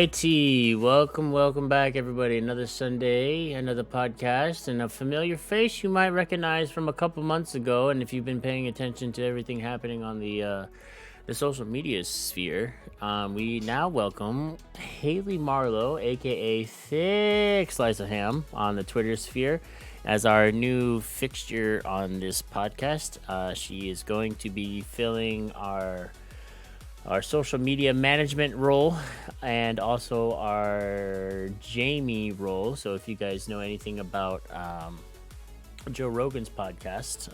Alrighty, welcome back, everybody. Another Sunday, another podcast, and a familiar face you might recognize from a couple months ago. And if you've been paying attention to everything happening on the social media sphere, we now welcome Haley Marlowe, aka Thick Slice of Ham, on the Twitter sphere as our new fixture on this podcast. She is going to be filling our social media management role and also our Jamie role. So if you guys know anything about Joe Rogan's podcast,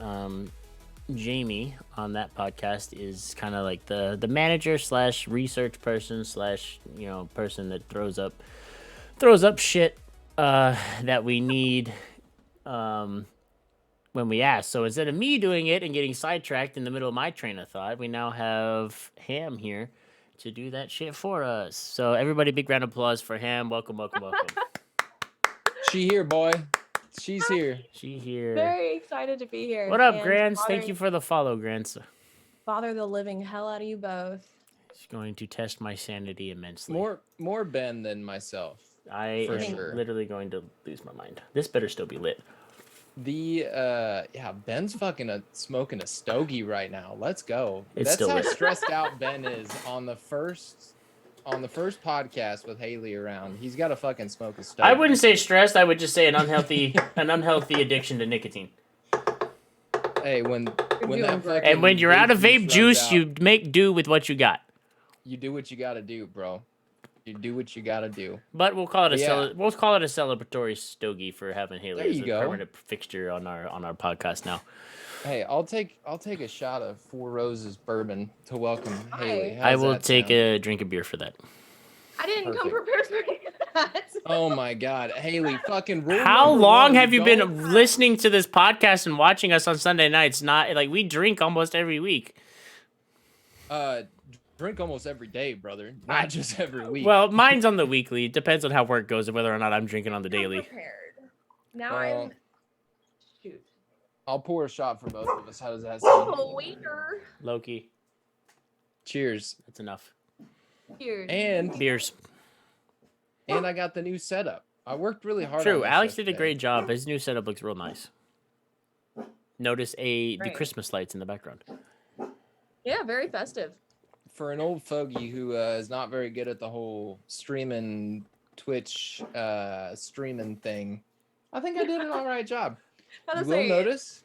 Jamie on that podcast is kind of like the manager slash research person slash person that throws up shit that we need when we ask. So instead of me doing it and getting sidetracked in the middle of my train of thought, we now have Ham here to do that shit for us. So everybody, big round of applause for Ham. Welcome. She here, boy. She's here. She here. Very excited to be here. What up, Grants? Thank you for the follow, Grants. Bother the living hell out of you both. It's going to test my sanity immensely. More Ben than myself. I am literally going to lose my mind. This better still be lit. Ben's fucking smoking a stogie right now. Let's go. That's how lit. Stressed out Ben is on the first podcast with Haley around. He's got to fucking smoke a stogie. I wouldn't say stressed. I would just say an unhealthy addiction to nicotine. Hey, when you're out of vape juice, you make do with what you got. You do what you got to do, bro. You do what you gotta do. But we'll call it a celebratory stogie for having Haley as a permanent fixture on our podcast now. Hey, I'll take a shot of Four Roses bourbon to welcome Haley. I will take a drink of beer for that. I didn't come prepared for any of that. Oh my God, Haley, fucking rule. How long have you been listening to this podcast and watching us on Sunday nights? Not like we drink almost every week. Drink almost every day, brother. Not just every week. Well, mine's on the weekly. It depends on how work goes and whether or not I'm drinking on the daily. Now shoot. I'll pour a shot for both of us. How does that sound? Oh, waiter. Loki. Cheers. That's enough. Cheers. And beers. And I got the new setup. I worked really hard. True. Alex did a great job. His new setup looks real nice. Notice the Christmas lights in the background. Yeah, very festive. For an old fogey who is not very good at the whole streaming Twitch streaming thing, I think I did an all right job. You will notice.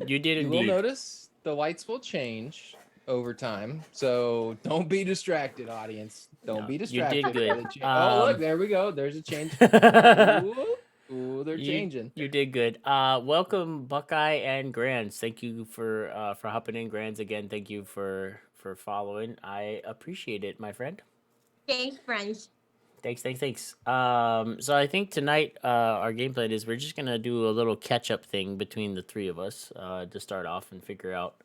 You did indeed. You will notice the lights will change over time, so don't be distracted, audience. Don't be distracted. You did good. Oh, look, there we go. There's a change. Ooh, they're changing. You did good. Welcome, Buckeye and Grands. Thank you for hopping in, Grands. Again, thank you for following. I appreciate it, my friend. Thanks, friends. Thanks. So I think tonight our game plan is we're just gonna do a little catch-up thing between the three of us to start off and figure out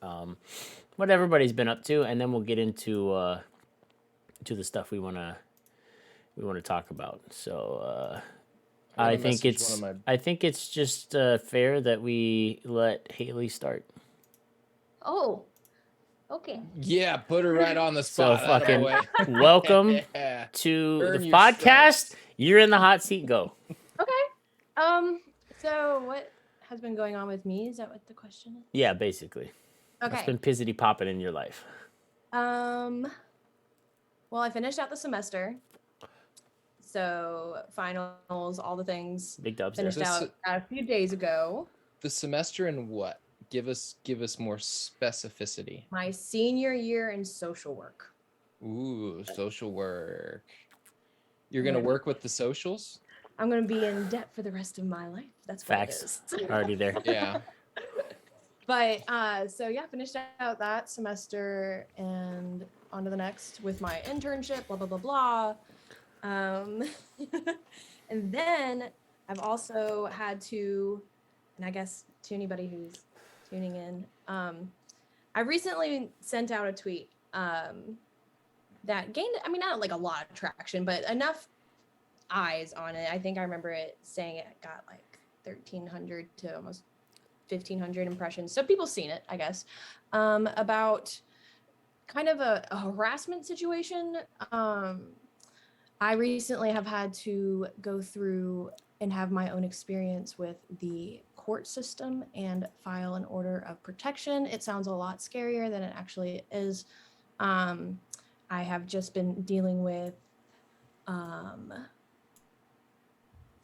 what everybody's been up to, and then we'll get into to the stuff we wanna talk about. So I think it's just fair that we let Haley start. Oh. Okay. Yeah, put her right on the spot. So fucking welcome to the podcast. Stripes. You're in the hot seat. Go. Okay. So what has been going on with me? Is that what the question is? Yeah, basically. Okay. What's been pizzity popping in your life? Well, I finished out the semester. So finals, all the things. Big dubs. Finished out a few days ago. The semester in what? Give us more specificity. My senior year in social work. Ooh, social work. You're gonna work with the socials? I'm gonna be in debt for the rest of my life. That's what Facts. it is. Already there. Yeah. But so yeah, finished out that semester and on to the next with my internship. Blah blah blah blah. And then I've also had to, and I guess to anybody who's tuning in, I recently sent out a tweet that gained, I mean, not like a lot of traction, but enough eyes on it. I think I remember it saying it got like 1,300 to almost 1,500 impressions. So people seen it, I guess, about kind of a harassment situation I recently have had to go through and have my own experience with the court system and file an order of protection. It sounds a lot scarier than it actually is. I have just been dealing with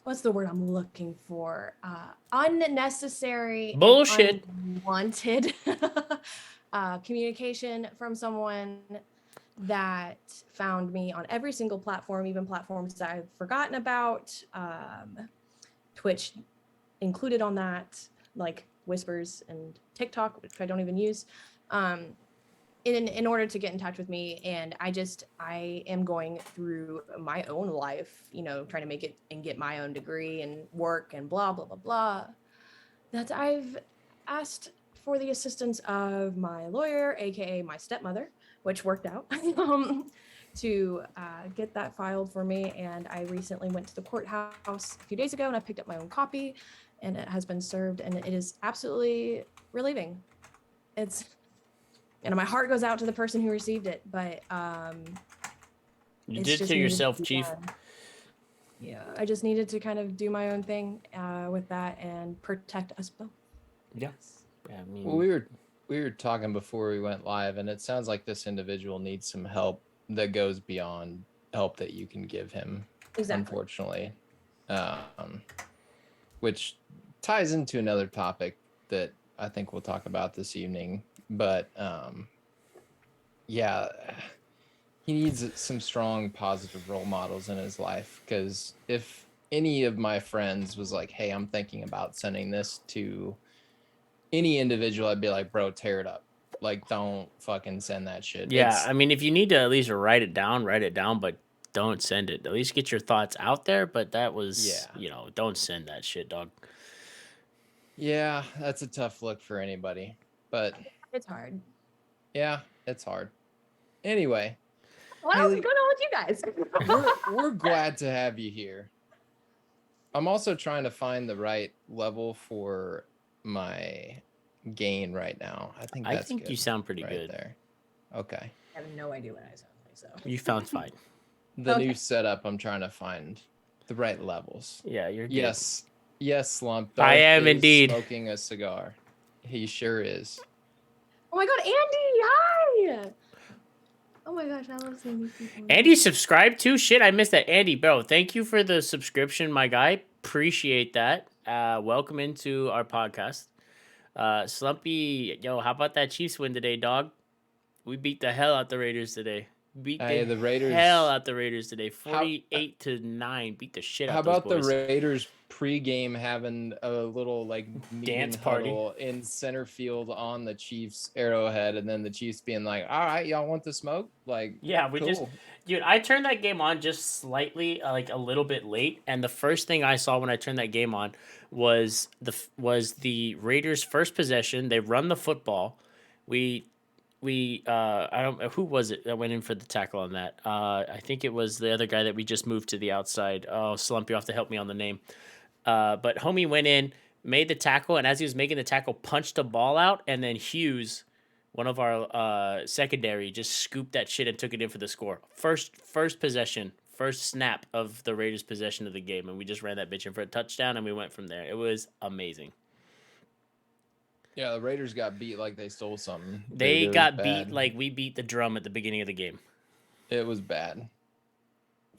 what's the word I'm looking for? Unnecessary bullshit, and unwanted communication from someone that found me on every single platform, even platforms that I've forgotten about. Twitch included on that, like Whispers and TikTok, which I don't even use. In order to get in touch with me, and I am going through my own life, trying to make it and get my own degree and work and blah blah blah blah, that I've asked for the assistance of my lawyer, aka my stepmother, which worked out, to get that filed for me. And I recently went to the courthouse a few days ago and I picked up my own copy, and it has been served, and it is absolutely relieving. And my heart goes out to the person who received it, but you did it to yourself, Chief. Yeah, I just needed to kind of do my own thing with that and protect us both. Yeah. Yeah, I mean, well, we were talking before we went live, and it sounds like this individual needs some help that goes beyond help that you can give him. Exactly. Unfortunately, which ties into another topic that I think we'll talk about this evening. But yeah, he needs some strong positive role models in his life, because if any of my friends was like, hey, I'm thinking about sending this to any individual, I'd be like, bro, tear it up. Like, don't fucking send that shit. Yeah, I mean, if you need to at least write it down, but don't send it. At least get your thoughts out there, but that was, don't send that shit, dog. Yeah, that's a tough look for anybody, but it's hard. Yeah, it's hard. Anyway, what else is going on with you guys? we're glad to have you here. I'm also trying to find the right level for my gain right now. I think good you sound pretty good there. Okay. I have no idea what I sound like, so you found fine. The new setup, I'm trying to find the right levels. Yeah, you're good. Yes, Slump. I am indeed smoking a cigar. He sure is. Oh my god, Andy! Hi! Oh my gosh, I love seeing these people. Andy subscribed too? Shit, I missed that. Andy, bro, thank you for the subscription, my guy. Appreciate that. Welcome into our podcast. Slumpy, yo, how about that Chiefs win today, dog? We beat the hell out the Raiders today. Beat the Raiders hell out the Raiders today. 48-9. Beat the shit out of those boys. How about the Raiders pregame having a little dance party in center field on the Chiefs Arrowhead, and then the Chiefs being like, all right, y'all want the smoke? Yeah, we cool. Dude, I turned that game on just slightly, a little bit late, and the first thing I saw when I turned that game on was the Raiders' first possession. They run the football. I don't know who was it that went in for the tackle on that. I think it was the other guy that we just moved to the outside. Oh, Slump, you have to help me on the name. But homie went in, made the tackle, and as he was making the tackle, punched the ball out, and then Hughes, one of our secondary, just scooped that shit and took it in for the score. First possession, first snap of the Raiders' possession of the game, and we just ran that bitch in for a touchdown, and we went from there. It was amazing. Yeah, the Raiders got beat like they stole something. They got beat like we beat the drum at the beginning of the game. It was bad.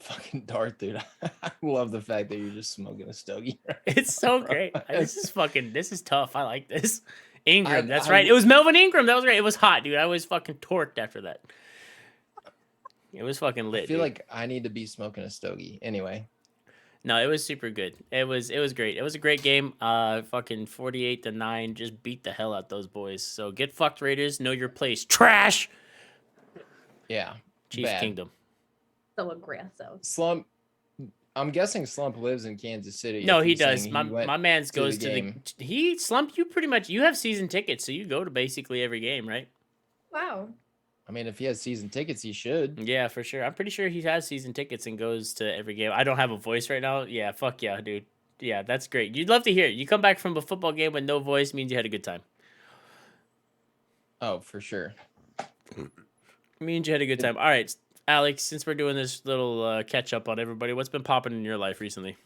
Fucking Darth, dude. I love the fact that you're just smoking a stogie. Right it's so great. This is tough. I like this. Ingram, that's right. It was Melvin Ingram. That was great. It was hot, dude. I was fucking torqued after that. It was fucking lit. I feel like I need to be smoking a stogie. Anyway. No, it was super good. It was great. It was a great game. Fucking 48-9. Just beat the hell out those boys. So get fucked, Raiders. Know your place. Trash. Yeah. Chiefs Kingdom. So aggressive. Slump. I'm guessing Slump lives in Kansas City. No, he does. My man's goes to the Slump. You have season tickets, so you go to basically every game, right? Wow. I mean, if he has season tickets, he should. Yeah, for sure. I'm pretty sure he has season tickets and goes to every game. I don't have a voice right now. Yeah, fuck yeah, dude. Yeah, that's great. You'd love to hear it. You come back from a football game with no voice means you had a good time. Oh, for sure. Means you had a good time. All right, Alex, since we're doing this little catch up on everybody, what's been popping in your life recently?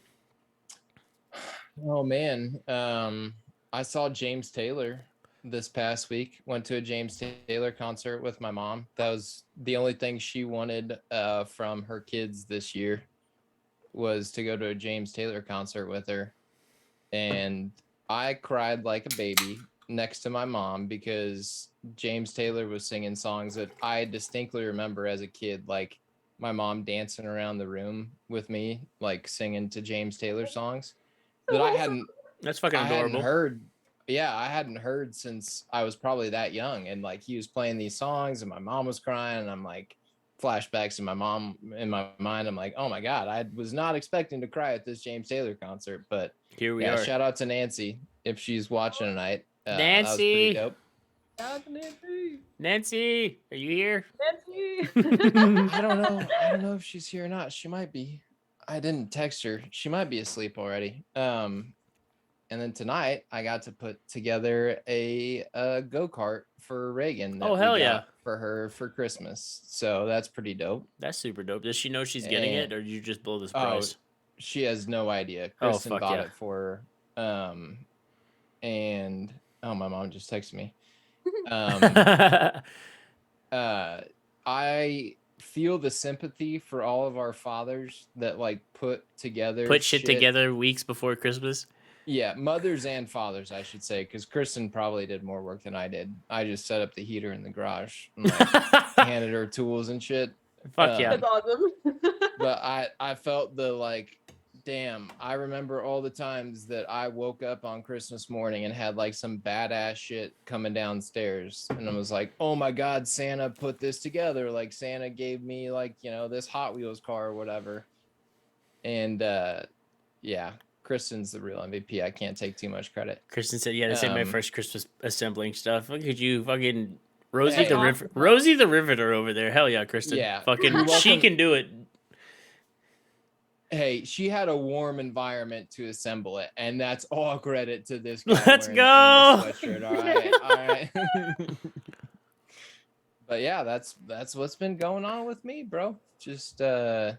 Oh man, I saw James Taylor this past week. Went to a James Taylor concert with my mom. That was the only thing she wanted from her kids this year, was to go to a James Taylor concert with her. And I cried like a baby next to my mom because James Taylor was singing songs that I distinctly remember as a kid, like my mom dancing around the room with me, like singing to James Taylor songs that That's fucking I hadn't adorable. heard. Yeah, I hadn't heard since I was probably that young. And like he was playing these songs and my mom was crying, and I'm like, flashbacks in my mind. I'm like, oh my God, I was not expecting to cry at this James Taylor concert. But Here we yeah, are. shout out to Nancy if she's watching tonight. That was Nancy, pretty dope. Shout out to Nancy. Nancy, are you here? Nancy. I don't know if she's here or not. She might be. I didn't text her. She might be asleep already. And then tonight I got to put together a go-kart for Reagan that Oh, hell we got yeah. for her for Christmas. So that's pretty dope. That's super dope. Does she know she's getting it, And- or you just blow the Oh, surprise? she has no idea. Oh, Kristen fuck bought yeah. it for her. And oh, my mom just texted me. I feel the sympathy for all of our fathers that like put together Put shit together weeks before Christmas. Yeah, mothers and fathers, I should say, because Kristen probably did more work than I did. I just set up the heater in the garage and like handed her tools and shit. Fuck yeah. That's awesome. But I felt the like, damn, I remember all the times that I woke up on Christmas morning and had like some badass shit coming downstairs. And I was like, oh my God, Santa put this together. Like Santa gave me like, this Hot Wheels car or whatever. And yeah. Kristen's the real MVP. I can't take too much credit. Kristen said, "Yeah, this ain't my first Christmas assembling stuff." Look at you, fucking Rosie Hey. Rosie the Riveter over there. Hell yeah, Kristen. Yeah. Fucking, You're she welcome. can do it. Hey, she had a warm environment to assemble it, and that's all credit to this guy. Let's wearing go. the sweatshirt. All right. But yeah, that's what's been going on with me, bro. Just I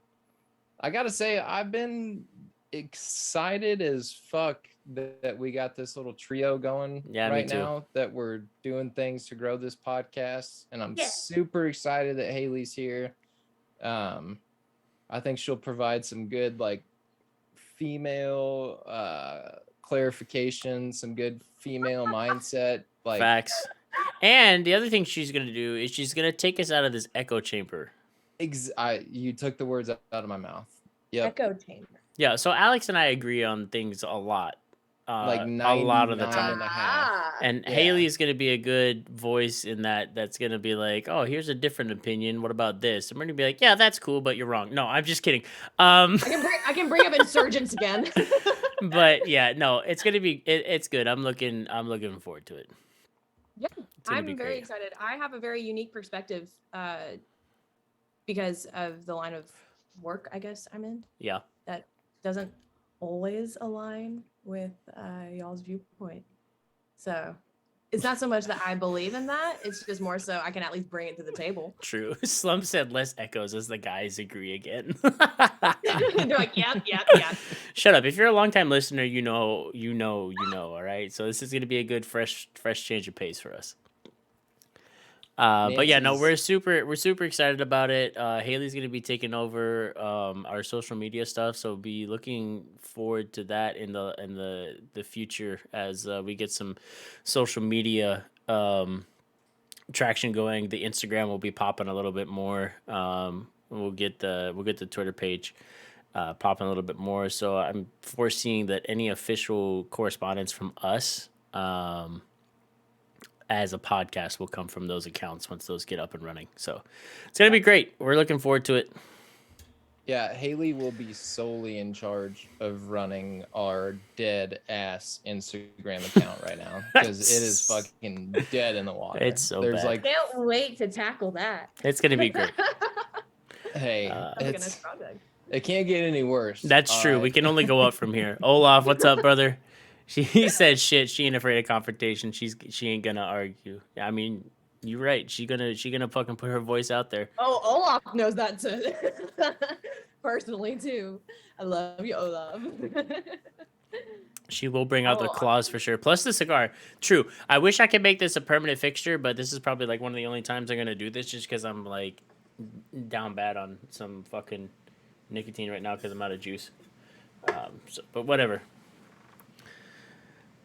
gotta say, I've been excited as fuck that we got this little trio going right now, that we're doing things to grow this podcast, and I'm super excited that Haley's here. I think she'll provide some good like female clarification, some good female mindset, like facts. And the other thing she's gonna do is she's gonna take us out of this echo chamber. You took the words out of my mouth. Yep. Echo chamber. Yeah, so Alex and I agree on things a lot. Like a lot of the time. and a half. And Yeah. Haley is going to be a good voice in that's going to be like, oh, here's a different opinion. What about this? And we're going to be like, yeah, that's cool, but you're wrong. No, I'm just kidding. I can bring up insurgents again. But yeah, no, it's going to be, it's good. I'm looking forward to it. Yeah, I'm very excited. I have a very unique perspective because of the line of work, I guess I'm in. Yeah. That doesn't always align with y'all's viewpoint. So it's not so much that I believe in that. It's just more so I can at least bring it to the table. True. Slum said less echoes as the guys agree again. They're like, yep. Shut up. If you're a longtime listener, you know, all right? So this is going to be a good, fresh change of pace for us. But yeah, no, we're super excited about it. Haley's going to be taking over our social media stuff, so be looking forward to that in the future as we get some social media traction going. The Instagram will be popping a little bit more. We'll get the Twitter page popping a little bit more. So I'm foreseeing that any official correspondence from us as a podcast will come from those accounts once those get up and running. So it's going to be great. We're looking forward to it. Yeah, Haley will be solely in charge of running our dead ass Instagram account right now, because it is fucking dead in the water. It's so bad. Like, can't wait to tackle that. It's going to be great. Hey, it can't get any worse. That's true. Right. We can only go up from here. Olaf, what's up, brother? He said shit. She ain't afraid of confrontation. She ain't gonna argue. I mean, You're right. She gonna fucking put her voice out there. Oh, Olaf knows that too. Personally too. I love you, Olaf. She will bring I out the will claws for sure. Plus the cigar. True. I wish I could make this a permanent fixture, but this is probably like one of the only times I'm gonna do this, just because I'm like down bad on some fucking nicotine right now because I'm out of juice. But whatever.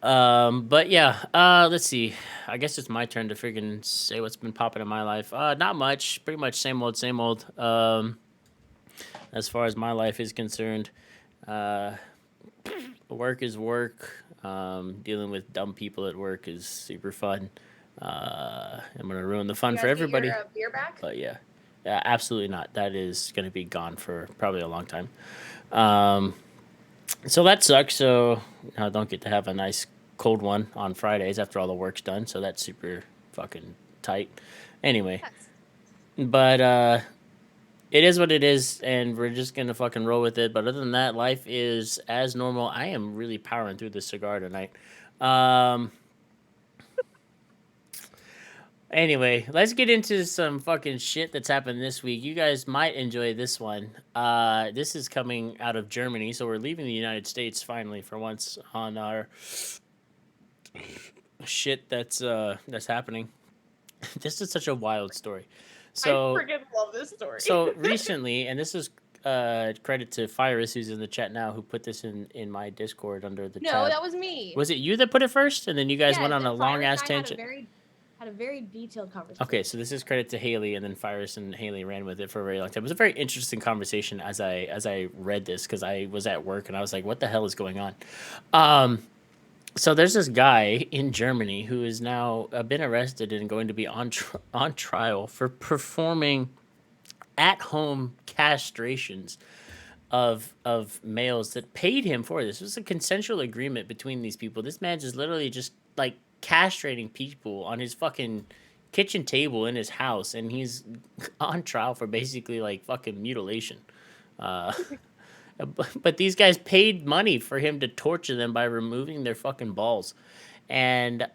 But yeah. Let's see. I guess it's my turn to freaking say what's been popping in my life. Not much. Pretty much same old, same old. As far as my life is concerned, uh, work is work. Dealing with dumb people at work is super fun. I'm gonna ruin the fun you for guys get your everybody. beer back? But yeah, absolutely not. That is gonna be gone for probably a long time. Um, so that sucks. So I don't get to have a nice cold one on Fridays after all the work's done. So that's super fucking tight. Anyway, Yes. but it is what it is, and we're just gonna fucking roll with it. But other than that, life is as normal. I am really powering through this cigar tonight. Um, Anyway, let's get into some fucking shit that's happened this week. You guys might enjoy this one. This is coming out of Germany, so we're leaving the United States finally for once on our shit that's happening. This is such a wild story. So I freaking love this story. so recently, and this is credit to Fyrus who's in the chat now, who put this in my Discord under the No, tab. that was me. Was it you that put it first, and then you guys went on a Fire long and ass I tangent? had a very detailed conversation. Okay, so this is credit to Haley, and then Fyrus and Haley ran with it for a very long time. It was a very interesting conversation as I read this, because I was at work and I was like, "What the hell is going on?" So there's this guy in Germany who is now been arrested and going to be on trial for performing at home castrations of males that paid him for this. It was a consensual agreement between these people. This man just literally just like castrating people on his fucking kitchen table in his house, and he's on trial for basically like fucking mutilation. Uh, but these guys paid money for him to torture them by removing their fucking balls, and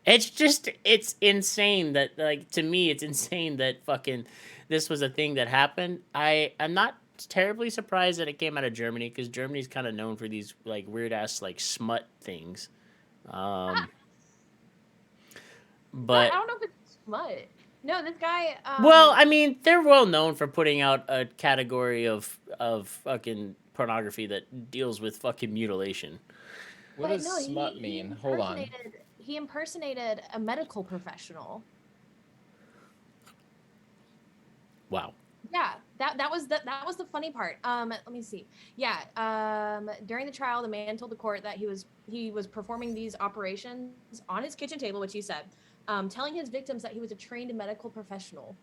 it's insane that, like, to me it's insane that fucking this was a thing that happened. I'm not terribly surprised that it came out of Germany, because Germany's kind of known for these like weird ass like smut things. Um, I but don't know if it's smut. No, this guy. well, I mean, they're well known for putting out a category of fucking pornography that deals with fucking mutilation. What does smut mean? Hold on. He impersonated a medical professional. Wow. Yeah, that was the funny part. Let me see. Yeah, during the trial, the man told the court that he was performing these operations on his kitchen table, which he said, telling his victims that he was a trained medical professional.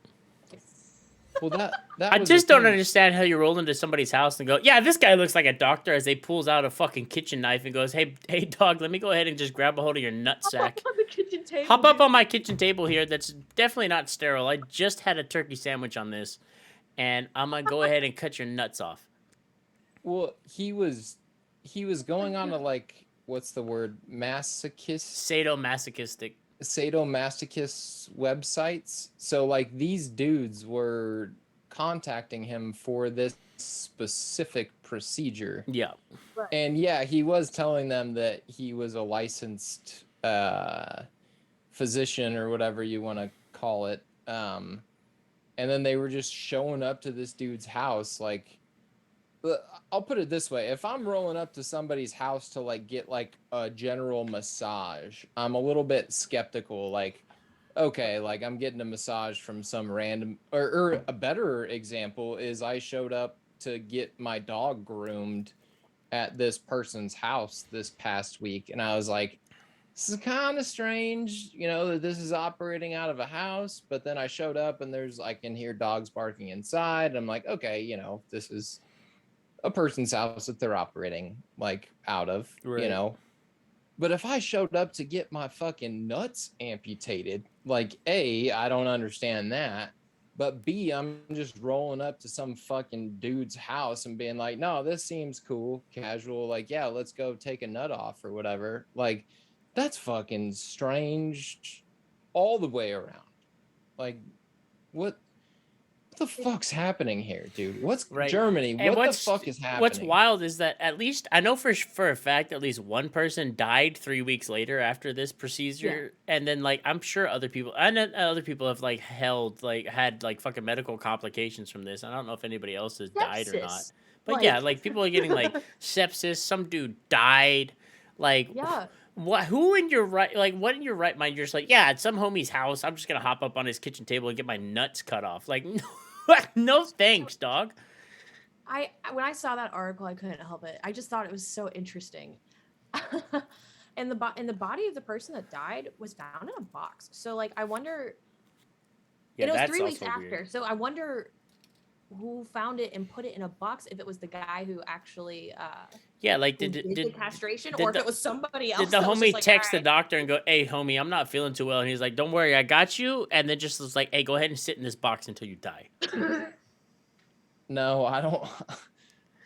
Well, that I was just the don't thing. understand how you roll into somebody's house and go, "Yeah, this guy looks like a doctor," as they pulls out a fucking kitchen knife and goes, "Hey, dog, let me go ahead and just grab a hold of your nutsack. On the kitchen table. Hop up on my kitchen table here. That's definitely not sterile. I just had a turkey sandwich on this, and I'm gonna go ahead and cut your nuts off." Well, he was going on to, like, what's the word, Sadomasochistic. sadomasochist websites. So like these dudes were contacting him for this specific procedure. Yeah. Right. And yeah, he was telling them that he was a licensed physician or whatever you want to call it. And then they were just showing up to this dude's house. Like, I'll put it this way: if I'm rolling up to somebody's house to like get like a general massage, I'm a little bit skeptical. Like, okay, like I'm getting a massage from some random, or a better example is I showed up to get my dog groomed at this person's house this past week, and I was like, this is kind of strange, you know, that this is operating out of a house. But then I showed up and I can hear dogs barking inside, and I'm like, okay, you know, this is a person's house that they're operating like out of, Right. you know. But if I showed up to get my fucking nuts amputated, like, A, I don't understand that. But B, I'm just rolling up to some fucking dude's house and being like, no, this seems cool, casual. Like, yeah, let's go take a nut off or whatever. Like, that's fucking strange all the way around. Like, what the fuck's happening here, dude? What's Right. Germany? And What the fuck is happening? What's wild is that at least I know for a fact at least one person died 3 weeks later after this procedure, and then like I'm sure other people have like had like fucking medical complications from this. I don't know if anybody else has died or not, Sepsis. but yeah, like people are getting like sepsis. Some dude died. Like Yeah. what? Who in your right? Like what in your right mind? You're just like, yeah, at some homie's house. I'm just gonna hop up on his kitchen table and get my nuts cut off. Like no thanks, dog. When I saw that article, I couldn't help it. I just thought it was so interesting. And the body of the person that died was found in a box. So like I wonder. Yeah, it was that's 3 weeks also after. weird. So I wonder who found it and put it in a box. If it was the guy who actually Yeah, like who did did the castration, did or if the- it was somebody else. did the that was homie just like, text the "Alright." doctor and go, "Hey, homie, I'm not feeling too well," and he's like, "Don't worry, I got you," and then just was like, "Hey, go ahead and sit in this box until you die." No, I don't.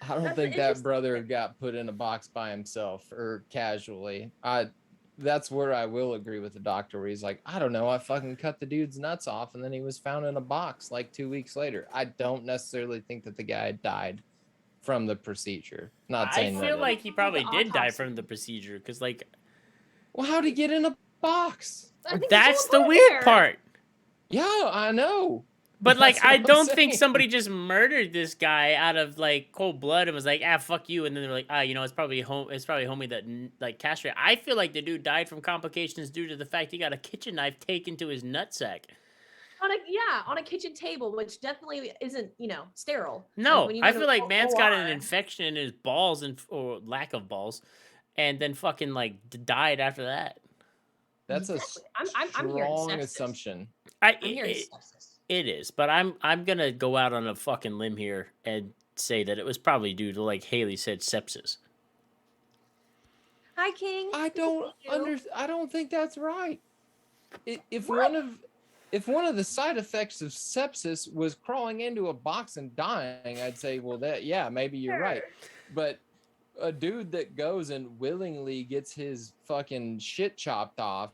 I don't That's think that interesting. brother got put in a box by himself or casually. That's where I will agree with the doctor, where he's like, I don't know, I fucking cut the dude's nuts off, and then he was found in a box like 2 weeks later. I don't necessarily think that the guy died from the procedure. Not I saying feel that. like he probably The did die autopsy. from the procedure because, like, Well, how'd he get in a box? I think that's the someone put it weird there. part. Yeah, I know. But like, That's what I I'm don't think saying. somebody just murdered this guy out of like cold blood and was like, fuck you, and then they're like, it's probably homie that like castrated. I feel like the dude died from complications due to the fact he got a kitchen knife taken to his nutsack. On a kitchen table, which definitely isn't sterile. No, Like, when you I go to feel like man's got an OR. infection in his balls or lack of balls, and then fucking like died after that. That's a Exactly. I'm hearing strong sepsis. assumption. I'm hearing sepsis. It is, but I'm gonna go out on a fucking limb here and say that it was probably due to, like Haley said, sepsis. Hi, King. I Good to don't see you. I don't think that's right. If What? one of the side effects of sepsis was crawling into a box and dying, I'd say, well, maybe you're right. But a dude that goes and willingly gets his fucking shit chopped off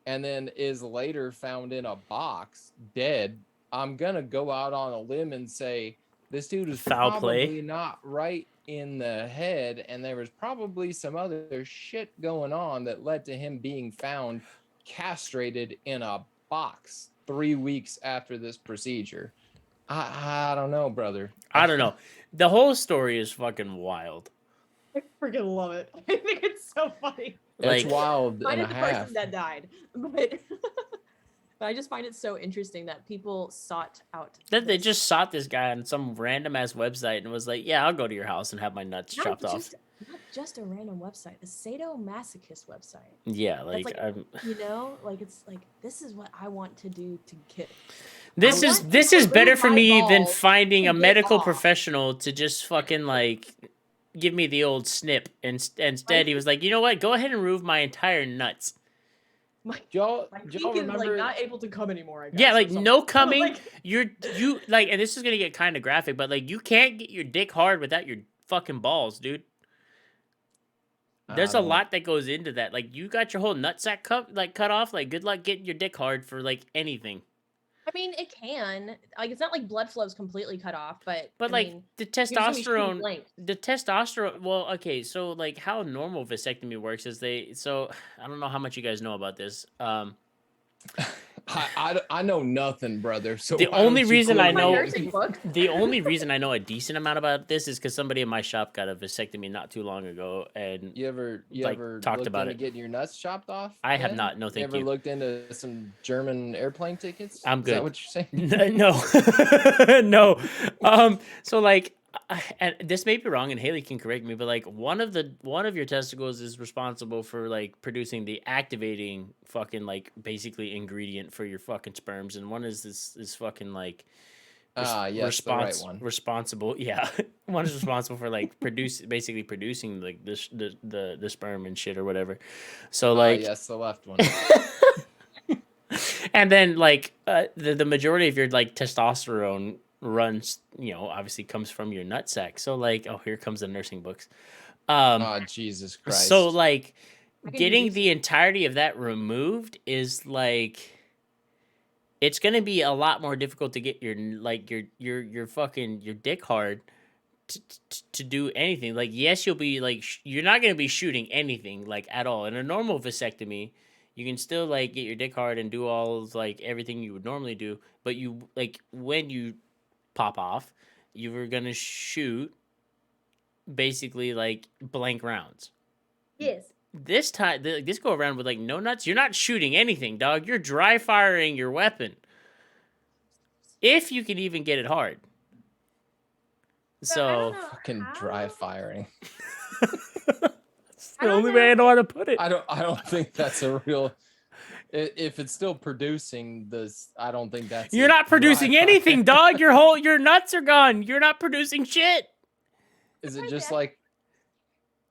and then is later found in a box dead, I'm gonna go out on a limb and say this dude is Foul probably play. not right in the head, and there was probably some other shit going on that led to him being found castrated in a box 3 weeks after this procedure. I don't know, brother. I don't know. The whole story is fucking wild. I freaking love it. I think it's so funny. It's Like, wild I and a the half. person that died, but but I just find it so interesting that people sought out. that they this. just sought this guy on some random ass website and was like, "Yeah, I'll go to your house and have my nuts not chopped off." not just a random website, a sadomasochist website. Yeah, That's like, like, like it's like this is what I want to do to get. this I is want this to is better remove for my me than balls finding to a get medical off. professional to just fucking like give me the old snip. And instead, he was like, "You know what? Go ahead and remove my entire nuts." My Y'all peak is remember? like not able to come anymore. I guess, Yeah, or like something. no coming. Like, you like, and this is gonna get kind of graphic, but like you can't get your dick hard without your fucking balls, dude. There's a lot that goes into that. Like you got your whole nutsack cut off. Like good luck getting your dick hard for like anything. I mean, it can. Like, it's not like blood flow's completely cut off, but But I like mean, the you're just gonna be shooting testosterone, blanks. Well, okay, so like how normal vasectomy works is so I don't know how much you guys know about this. I know nothing, brother. So The why only don't you reason clue I me know- My in? nursing book. The only reason I know a decent amount about this is because somebody in my shop got a vasectomy not too long ago, and You ever talked looked about into it. getting your nuts chopped off? I have man? not. No, thank ever you. looked into some German airplane tickets? I'm Is that good. what you're saying? No, no. So like, and this may be wrong, and Haley can correct me, but like one of your testicles is responsible for like producing the activating fucking like basically ingredient for your fucking sperms, and one is this fucking like Yes, the right one. responsible. Yeah, one is responsible for like basically producing like the sperm and shit or whatever. So like, Yes, the left one. and then like the majority of your like testosterone runs, obviously comes from your nutsack. So like, oh, here comes the nursing books. Jesus Christ. So like I can do getting these. the entirety of that removed is like it's gonna be a lot more difficult to get your fucking your dick hard to do anything. Like, yes, you'll be like you're not gonna be shooting anything like at all. In a normal vasectomy, you can still like get your dick hard and do all of, like everything you would normally do. But you like when you pop off, you were gonna shoot basically like blank rounds. Yes. This time, this go around with like no nuts. You're not shooting anything, dog. You're dry firing your weapon. If you can even get it hard. But I don't So know Fucking how. dry firing. that's I the don't only way I know how to put it. I don't think that's a real. If it's still producing this, I don't think that's. You're a not producing dry anything, fire. dog. Your nuts are gone. You're not producing shit. Is it Right just there. like?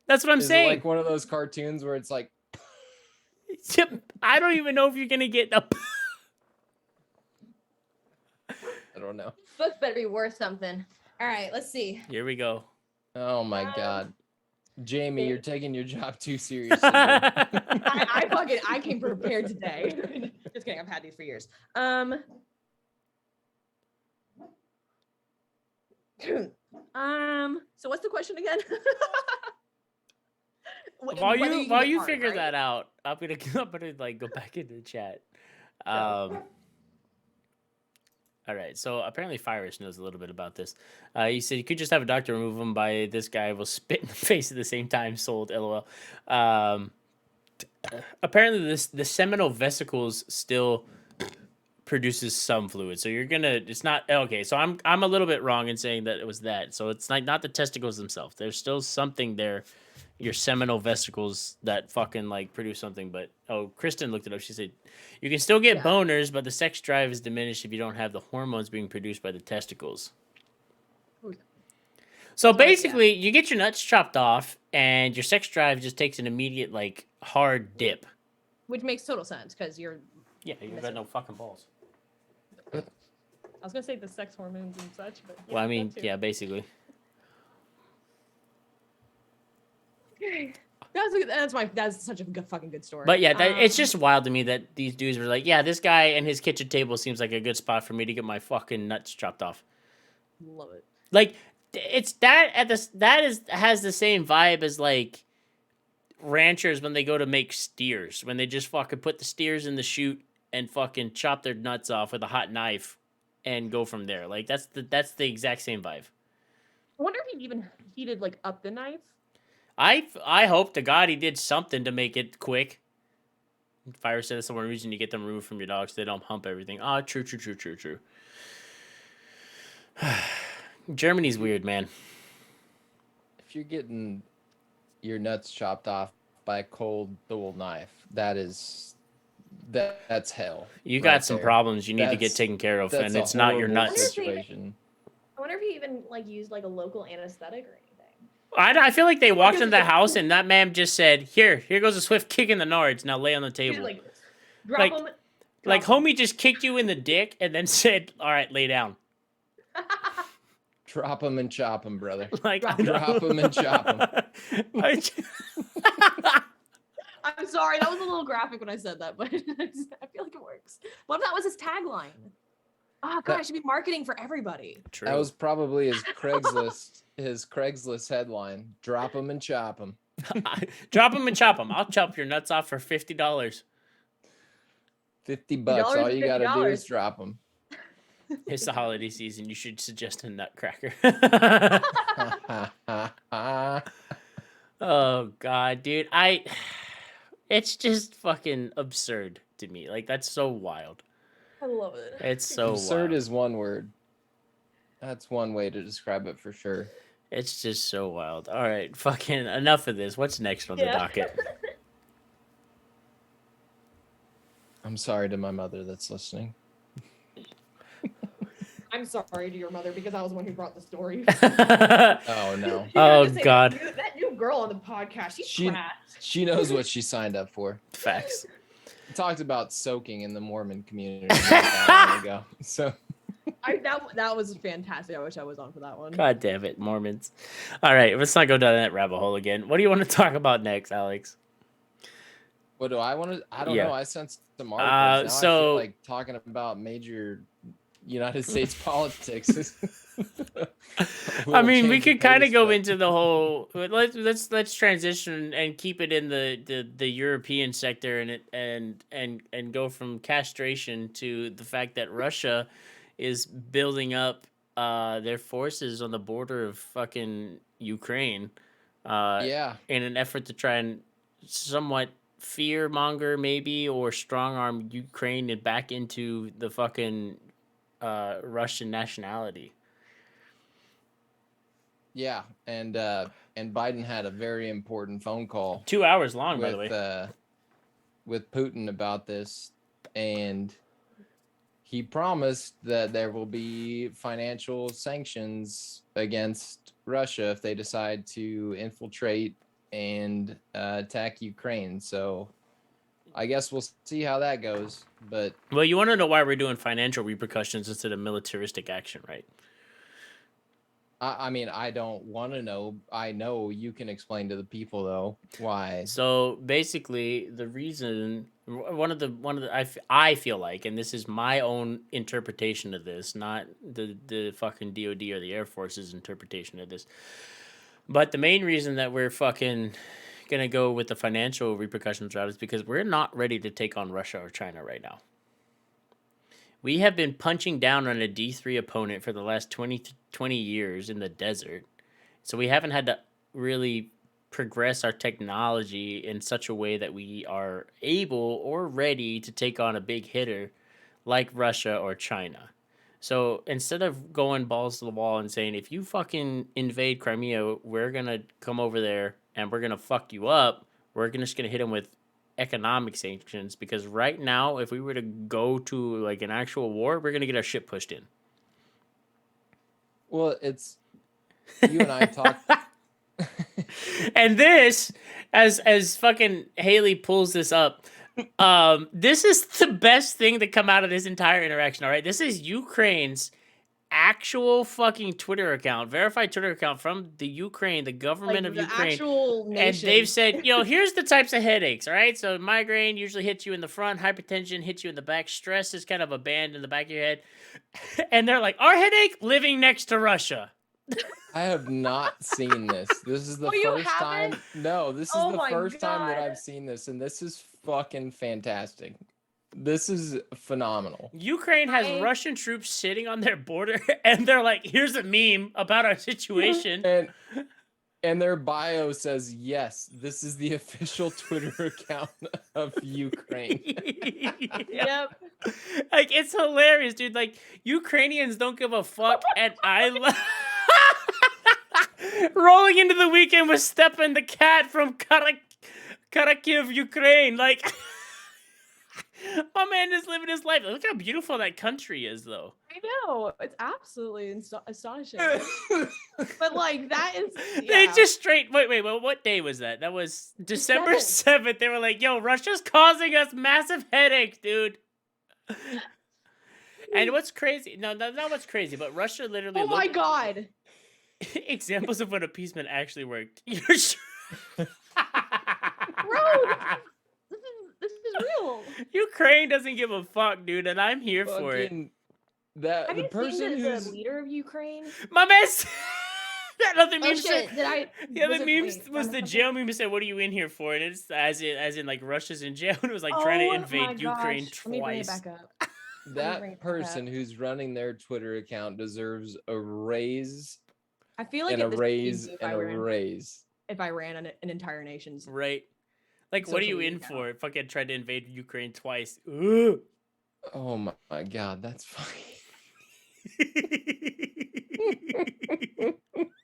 That's what I'm Is it saying. like one of those cartoons where it's like? I don't even know if you're gonna get a. I don't know. Book better be worth something. All right, let's see. Here we go. Oh my Um, god, Jamie, you're taking your job too seriously. bro. I came prepared today. Just kidding. I've had these for years. So what's the question again? While you figure that out, I'm gonna like go back into the chat. All right, so apparently Fyrus knows a little bit about this. He said you could just have a doctor remove him by this guy will spit in the face at the same time. Sold, lol. Apparently the seminal vesicles still produces some fluid, so you're gonna. It's not okay. So I'm a little bit wrong in saying that it was that. So it's like not the testicles themselves. There's still something there. Your seminal vesicles that fucking like produce something. But Kristen looked it up. She said you can still get boners, but the sex drive is diminished if you don't have the hormones being produced by the testicles. So basically, you get your nuts chopped off, and your sex drive just takes an immediate like hard dip. Which makes total sense because you're. Yeah, you got no fucking balls. I was gonna say the sex hormones and such, but. Well, I mean, yeah, basically. That's such a fucking good story. But yeah, it's just wild to me that these dudes were like, yeah, this guy and his kitchen table seems like a good spot for me to get my fucking nuts chopped off. Love it. Like, it's has the same vibe as like ranchers when they go to make steers, when they just fucking put the steers in the chute and fucking chop their nuts off with a hot knife and go from there. Like that's the exact same vibe. I wonder if he even heated like up the knife. I hope to God he did something to make it quick. Fire said that's the one reason you get them removed from your dogs. So they don't hump everything. Ah, true. Germany's weird, man. If you're getting your nuts chopped off by a cold dual knife, that's hell. You got some problems you need to get taken care of, and it's not your nuts. Situation. I wonder if he even like used like a local anesthetic or anything. I feel like they walked into the house and that man just said, here goes a swift kick in the nards. Now lay on the table. Like, drop him. Like homie just kicked you in the dick and then said, all right, lay down. Drop him and chop him, brother. Like drop him and chop him. I'm sorry, that was a little graphic when I said that, but I feel like it works. What if that was his tagline? Oh god, I should be marketing for everybody. True. That was probably his Craigslist headline. Drop him and chop him. Drop him and chop him. I'll chop your nuts off for $50. $50. All you gotta do is drop them. It's the holiday season. You should suggest a nutcracker. Oh god, dude. It's just fucking absurd to me. Like that's so wild. I love it. It's so absurd wild. is one word. That's one way to describe it for sure. It's just so wild. All right, fucking enough of this. What's next on the docket? I'm sorry to my mother that's listening. I'm sorry to your mother because I was the one who brought the story. Oh no. Oh god. That new girl on the podcast, she knows what she signed up for. Facts. We talked about soaking in the Mormon community not long ago. So that was fantastic. I wish I was on for that one. God damn it, Mormons. All right, let's not go down that rabbit hole again. What do you want to talk about next, Alex? What do I want to? I don't know. I sensed some articles. Now I feel So like talking about major United States politics is I mean, we could kind of go into the whole. Let's transition and keep it in the European sector and go from castration to the fact that Russia is building up their forces on the border of fucking Ukraine, yeah. in an effort to try and somewhat fear monger maybe or strong arm Ukraine and back into the fucking Russian nationality. Yeah, and Biden had a very important phone call 2 hours long, by the way. With Putin about this, and he promised that there will be financial sanctions against Russia if they decide to infiltrate and attack Ukraine. So I guess we'll see how that goes. But Well, you want to know why we're doing financial repercussions instead of militaristic action, right? I mean, I don't want to know. I know you can explain to the people though why. So basically, the reason one of the I feel like, and this is my own interpretation of this, not the fucking DoD or the Air Force's interpretation of this, but the main reason that we're fucking gonna go with the financial repercussions route is because we're not ready to take on Russia or China right now. We have been punching down on a D3 opponent for the last 20 years in the desert. So we haven't had to really progress our technology in such a way that we are able or ready to take on a big hitter like Russia or China. So instead of going balls to the wall and saying, if you fucking invade Crimea, we're going to come over there and we're going to fuck you up, we're just going to hit them with economic sanctions, because right now, if we were to go to like an actual war, we're going to get our shit pushed in. Well, it's you and I talked. And this, as fucking Haley pulls this up, this is the best thing to come out of this entire interaction. All right, this is Ukraine's actual fucking Twitter account, verified Twitter account from the Ukraine, the government of the Ukraine. actual nation. And they've said, here's the types of headaches, all right? So migraine usually hits you in the front, hypertension hits you in the back, stress is kind of a band in the back of your head. And they're like, our headache, living next to Russia. I have not seen this. This is the first time. No, this is the first time that I've seen this, and this is fucking fantastic. This is phenomenal. Ukraine has Russian troops sitting on their border, and they're like, here's a meme about our situation. And their bio says, yes, this is the official Twitter account of Ukraine. Yep. Like, it's hilarious, dude. Like, Ukrainians don't give a fuck, and I love... Rolling into the weekend with Stepan the cat from Kharkiv, Ukraine. Like... My man is living his life. Look how beautiful that country is, though. I know. It's absolutely astonishing. But, like, that is... Yeah. They just straight... Wait, what day was that? That was December 7th. They were like, yo, Russia's causing us massive headaches, dude. And what's crazy... No, not what's crazy, but Russia literally... Oh, my God. Examples of when appeasement actually worked. You're sure... Bro, this is real. Ukraine doesn't give a fuck, dude, and I'm here for it. Have you seen the leader of Ukraine? My man. That other meme said, the other meme was the jail meme said, "What are you in here for?" And it's as in like Russia's in jail. And it was like trying to invade Ukraine twice. Let me bring it back up. That person who's running their Twitter account deserves a raise. I feel like a raise and a raise. If I ran an entire nation's right. Like, what are you in for? Fucking tried to invade Ukraine twice. Ugh. Oh my God, that's funny.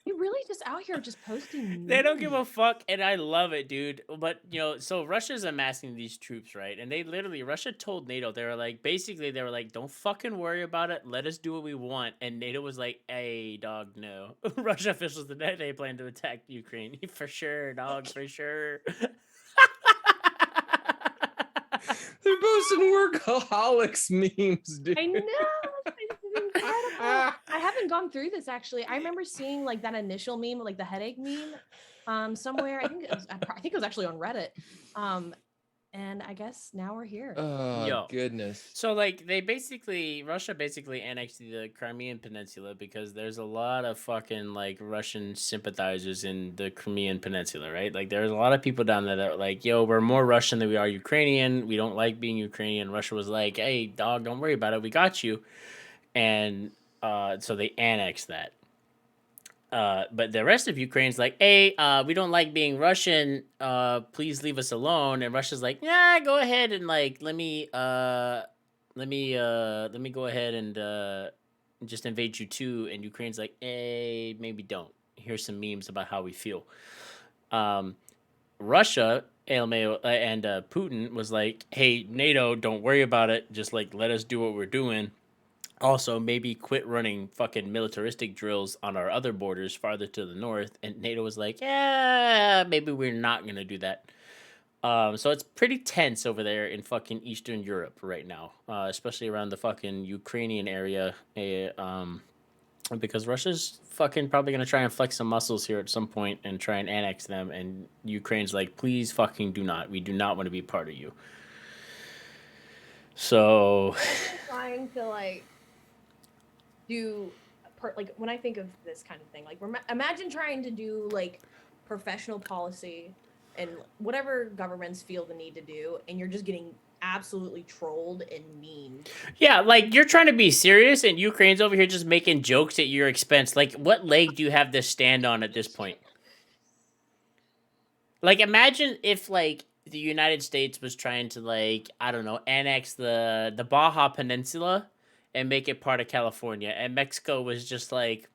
You're really just out here just posting. They don't give a fuck, and I love it, dude. But, so Russia's amassing these troops, right? And Russia told NATO, they were like, don't fucking worry about it. Let us do what we want. And NATO was like, hey, dog, no. Russia officials today, they plan to attack Ukraine. For sure, dog, for sure. They're posting workaholics memes, dude. I know. It's incredible. I haven't gone through this, actually. I remember seeing like that initial meme, like the headache meme, somewhere. I think it was actually on Reddit. And And I guess now we're here. Oh Yo. goodness. So like Russia basically annexed the Crimean Peninsula because there's a lot of fucking like Russian sympathizers in the Crimean Peninsula, right? Like there's a lot of people down there that are like, yo, we're more Russian than we are Ukrainian. We don't like being Ukrainian. Russia was like, hey, dog, don't worry about it. We got you. And so they annexed that. But the rest of Ukraine's like, hey, we don't like being Russian. Please leave us alone. And Russia's like, yeah, go ahead and like let me go ahead and just invade you too. And Ukraine's like, hey, maybe don't. Here's some memes about how we feel. Russia and Putin was like, hey, NATO, don't worry about it. Just like let us do what we're doing. Also, maybe quit running fucking militaristic drills on our other borders farther to the north. And NATO was like, yeah, maybe we're not going to do that. So it's pretty tense over there in fucking Eastern Europe right now, especially around the fucking Ukrainian area. Because Russia's fucking probably going to try and flex some muscles here at some point and try and annex them. And Ukraine's like, please fucking do not. We do not want to be part of you. So. Trying to like do like when I think of this kind of thing, like imagine trying to do like professional policy and whatever governments feel the need to do, and you're just getting absolutely trolled and memed. Yeah, like you're trying to be serious, and Ukraine's over here just making jokes at your expense. Like, what leg do you have to stand on at this point? Like, imagine if like the United States was trying to like I don't know annex the Baja Peninsula and make it part of California, and Mexico was just like,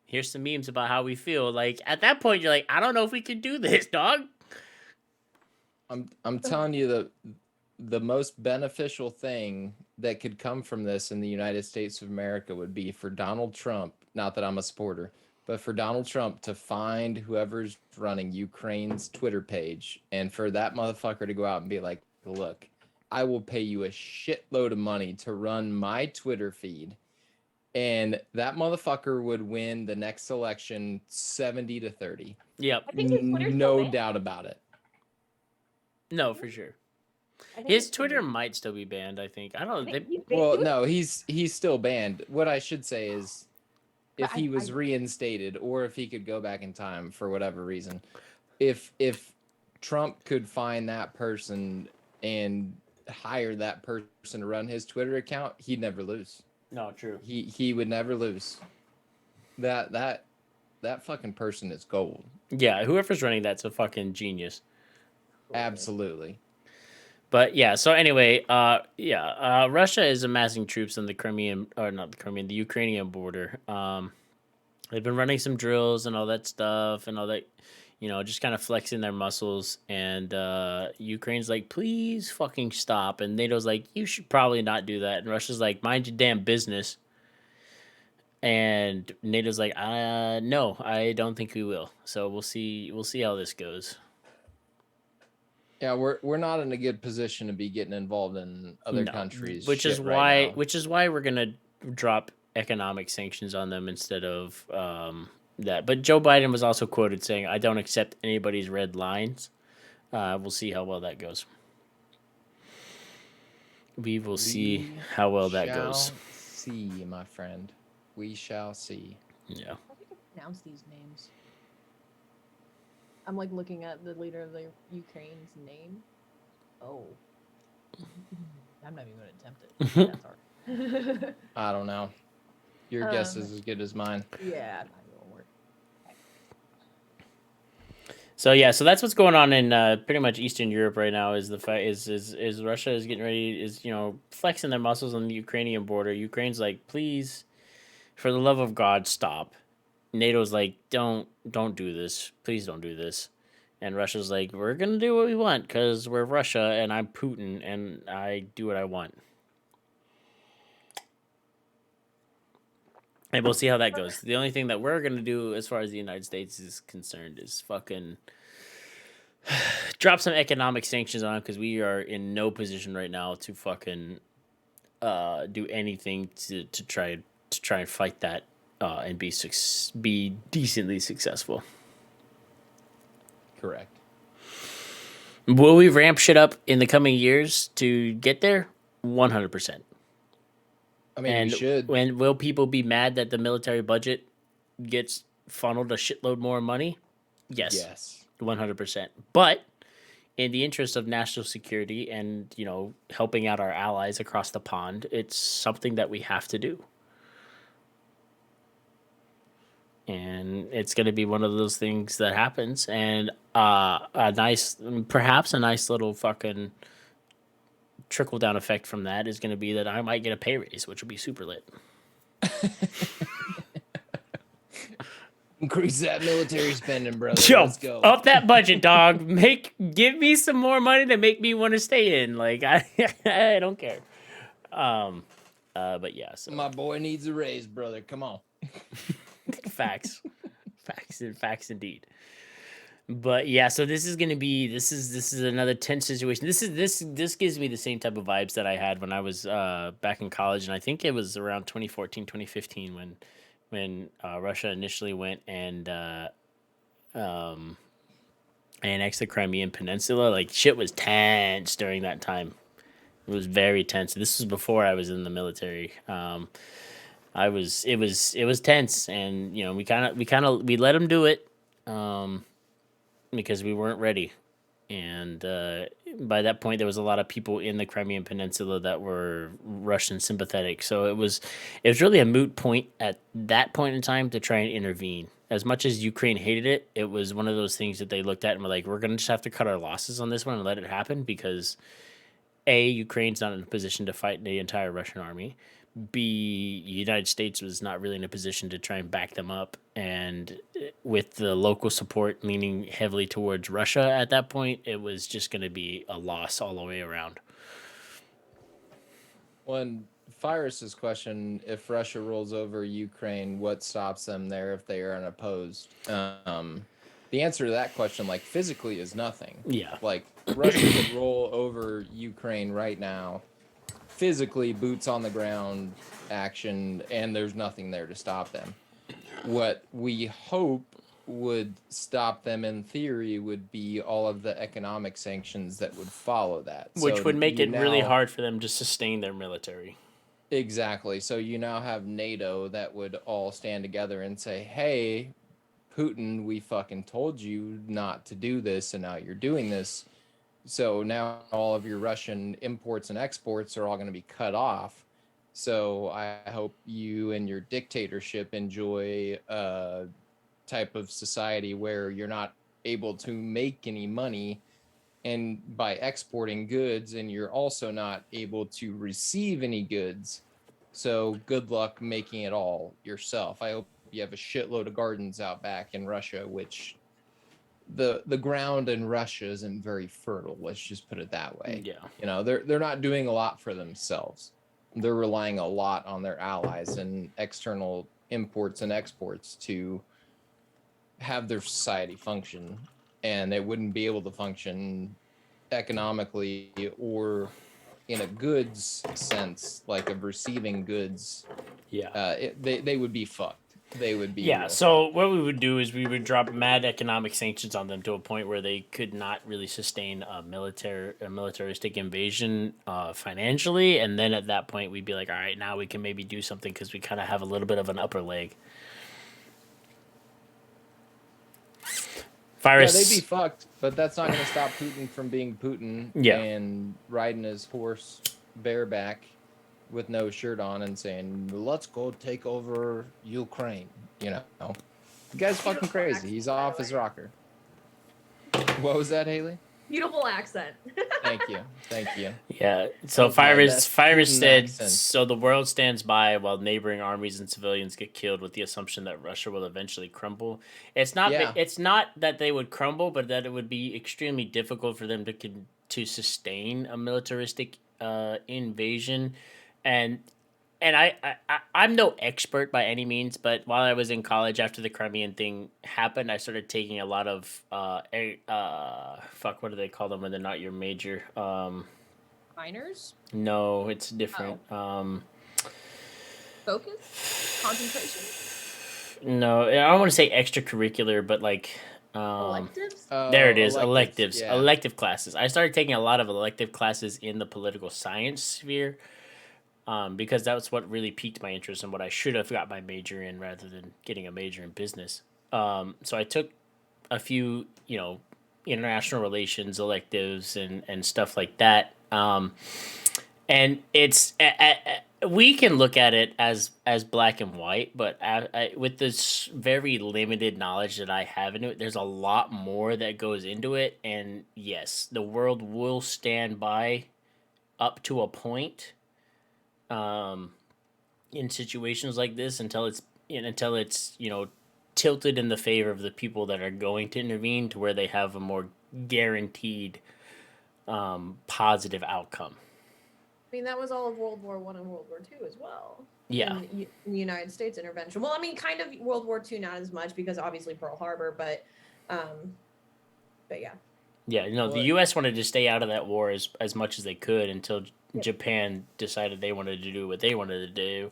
here's some memes about how we feel. Like at that point, you're like, I don't know if we can do this, dog. I'm telling you the most beneficial thing that could come from this in the United States of America would be for Donald Trump, not that I'm a supporter, but for Donald Trump to find whoever's running Ukraine's Twitter page and for that motherfucker to go out and be like, look, I will pay you a shitload of money to run my Twitter feed. And that motherfucker would win the next election 70-30. Yep. I think his Twitter's No still doubt about it. No, for sure. banned. His Twitter might still be banned. I think. I don't. Well, no, he's still banned. What I should say is, if But he was reinstated, or if he could go back in time for whatever reason, if Trump could find that person and hire that person to run his Twitter account, he'd never lose. No, true. He would never lose. That fucking person is gold. Yeah, whoever's running that's a fucking genius. Absolutely. But yeah, so anyway, Russia is amassing troops on the the Ukrainian border. They've been running some drills and all that stuff and all that, just kind of flexing their muscles. And Ukraine's like, please fucking stop. And NATO's like, you should probably not do that. And Russia's like, mind your damn business. And NATO's like, no, I don't think we will. So we'll see how this goes. Yeah, we're not in a good position to be getting involved in other countries, which is why we're gonna drop economic sanctions on them instead of that. But Joe Biden was also quoted saying, "I don't accept anybody's red lines." We'll see how well that goes. We will see how well that goes. See, my friend, we shall see. Yeah. How do you pronounce these names? I'm like looking at the leader of the Ukraine's name. Oh. I'm not even going to attempt it. That's hard. I don't know. Your guess is as good as mine. Yeah, not even work. So yeah, so that's what's going on in pretty much Eastern Europe right now. Is the fact is Russia is getting ready, flexing their muscles on the Ukrainian border. Ukraine's like, please, for the love of God, stop. NATO's like, don't do this. Please don't do this. And Russia's like, we're going to do what we want because we're Russia and I'm Putin and I do what I want. And we'll see how that goes. The only thing that we're going to do as far as the United States is concerned is fucking drop some economic sanctions on them because we are in no position right now to fucking do anything to try and fight that. And be decently successful. Correct. Will we ramp shit up in the coming years to get there? 100%. I mean, And we should. when will people be mad that the military budget gets funneled a shitload more money? Yes, Yes. 100%. But in the interest of national security and, helping out our allies across the pond, it's something that we have to do. And it's going to be one of those things that happens. And perhaps a nice little fucking trickle down effect from that is going to be that I might get a pay raise, which will be super lit. Increase that military spending, brother. Yo, Let's go. up that budget, dog. Give me some more money to make me want to stay in. Like I don't care. But yeah, so My boy needs a raise, brother. Come on. facts, facts indeed. But yeah, so this is another tense situation. This gives me the same type of vibes that I had when I was back in college, and I think it was around 2014, 2015 when Russia initially went and annexed the Crimean Peninsula. Like shit was tense during that time. It was very tense. This was before I was in the military. It was tense, and we let them do it. Because we weren't ready. And by that point, there was a lot of people in the Crimean Peninsula that were Russian sympathetic. So it was really a moot point at that point in time to try and intervene. As much as Ukraine hated it, it was one of those things that they looked at and were like, we're going to just have to cut our losses on this one and let it happen because A, Ukraine's not in a position to fight the entire Russian army. B, the United States was not really in a position to try and back them up. And with the local support leaning heavily towards Russia at that point, it was just going to be a loss all the way around. When Virus's question, if Russia rolls over Ukraine, what stops them there if they are unopposed? The answer to that question, like physically, is nothing. Yeah. Like Russia could roll over Ukraine right now. Physically, boots on the ground action, and there's nothing there to stop them. What we hope would stop them in theory would be all of the economic sanctions that would follow that. Which would make it really hard for them to sustain their military. Exactly. So you now have NATO that would all stand together and say, hey, Putin, we fucking told you not to do this, and now you're doing this. So now all of your Russian imports and exports are all going to be cut off. So I hope you and your dictatorship enjoy a type of society where you're not able to make any money and by exporting goods, and you're also not able to receive any goods. So good luck making it all yourself. I hope you have a shitload of gardens out back in Russia, which the ground in Russia isn't very fertile. Let's just put it that way. Yeah. They're not doing a lot for themselves. They're relying a lot on their allies and external imports and exports to have their society function, and they wouldn't be able to function economically or in a goods sense, like of receiving goods. Yeah. They would be fucked. They would be. Yeah, so what we would do is we would drop mad economic sanctions on them to a point where they could not really sustain a militaristic invasion financially, and then at that point we'd be like, all right, now we can maybe do something because we kind of have a little bit of an upper leg. Virus. Yeah, they'd be fucked, but that's not going to stop Putin from being Putin and riding his horse bareback with no shirt on and saying, let's go take over Ukraine. The guy's fucking crazy. He's off his rocker. What was that, Haley? Beautiful accent. Thank you. Yeah. So Virus said, so the world stands by while neighboring armies and civilians get killed with the assumption that Russia will eventually crumble. It's not that they would crumble, but that it would be extremely difficult for them to sustain a militaristic invasion. And I'm no expert by any means, but while I was in college after the Crimean thing happened, I started taking a lot of what do they call them when they're not your major? Minors? No, it's different. Focus? Concentration? No, I don't want to say extracurricular, but like Electives? There it is, Electives. electives, Yeah. elective classes. I started taking a lot of elective classes in the political science sphere, because that's what really piqued my interest and what I should have got my major in rather than getting a major in business. So I took a few, international relations electives and stuff like that. And we can look at it as black and white, but with this very limited knowledge that I have into it, there's a lot more that goes into it. And yes, the world will stand by up to a point, um, in situations like this until it's tilted in the favor of the people that are going to intervene to where they have a more guaranteed, positive outcome. I mean, that was all of World War One and World War Two as well. Yeah. In the United States intervention. Well, I mean, kind of World War Two, not as much because obviously Pearl Harbor, but yeah. Yeah, the U.S. wanted to stay out of that war as much as they could until Japan decided they wanted to do what they wanted to do.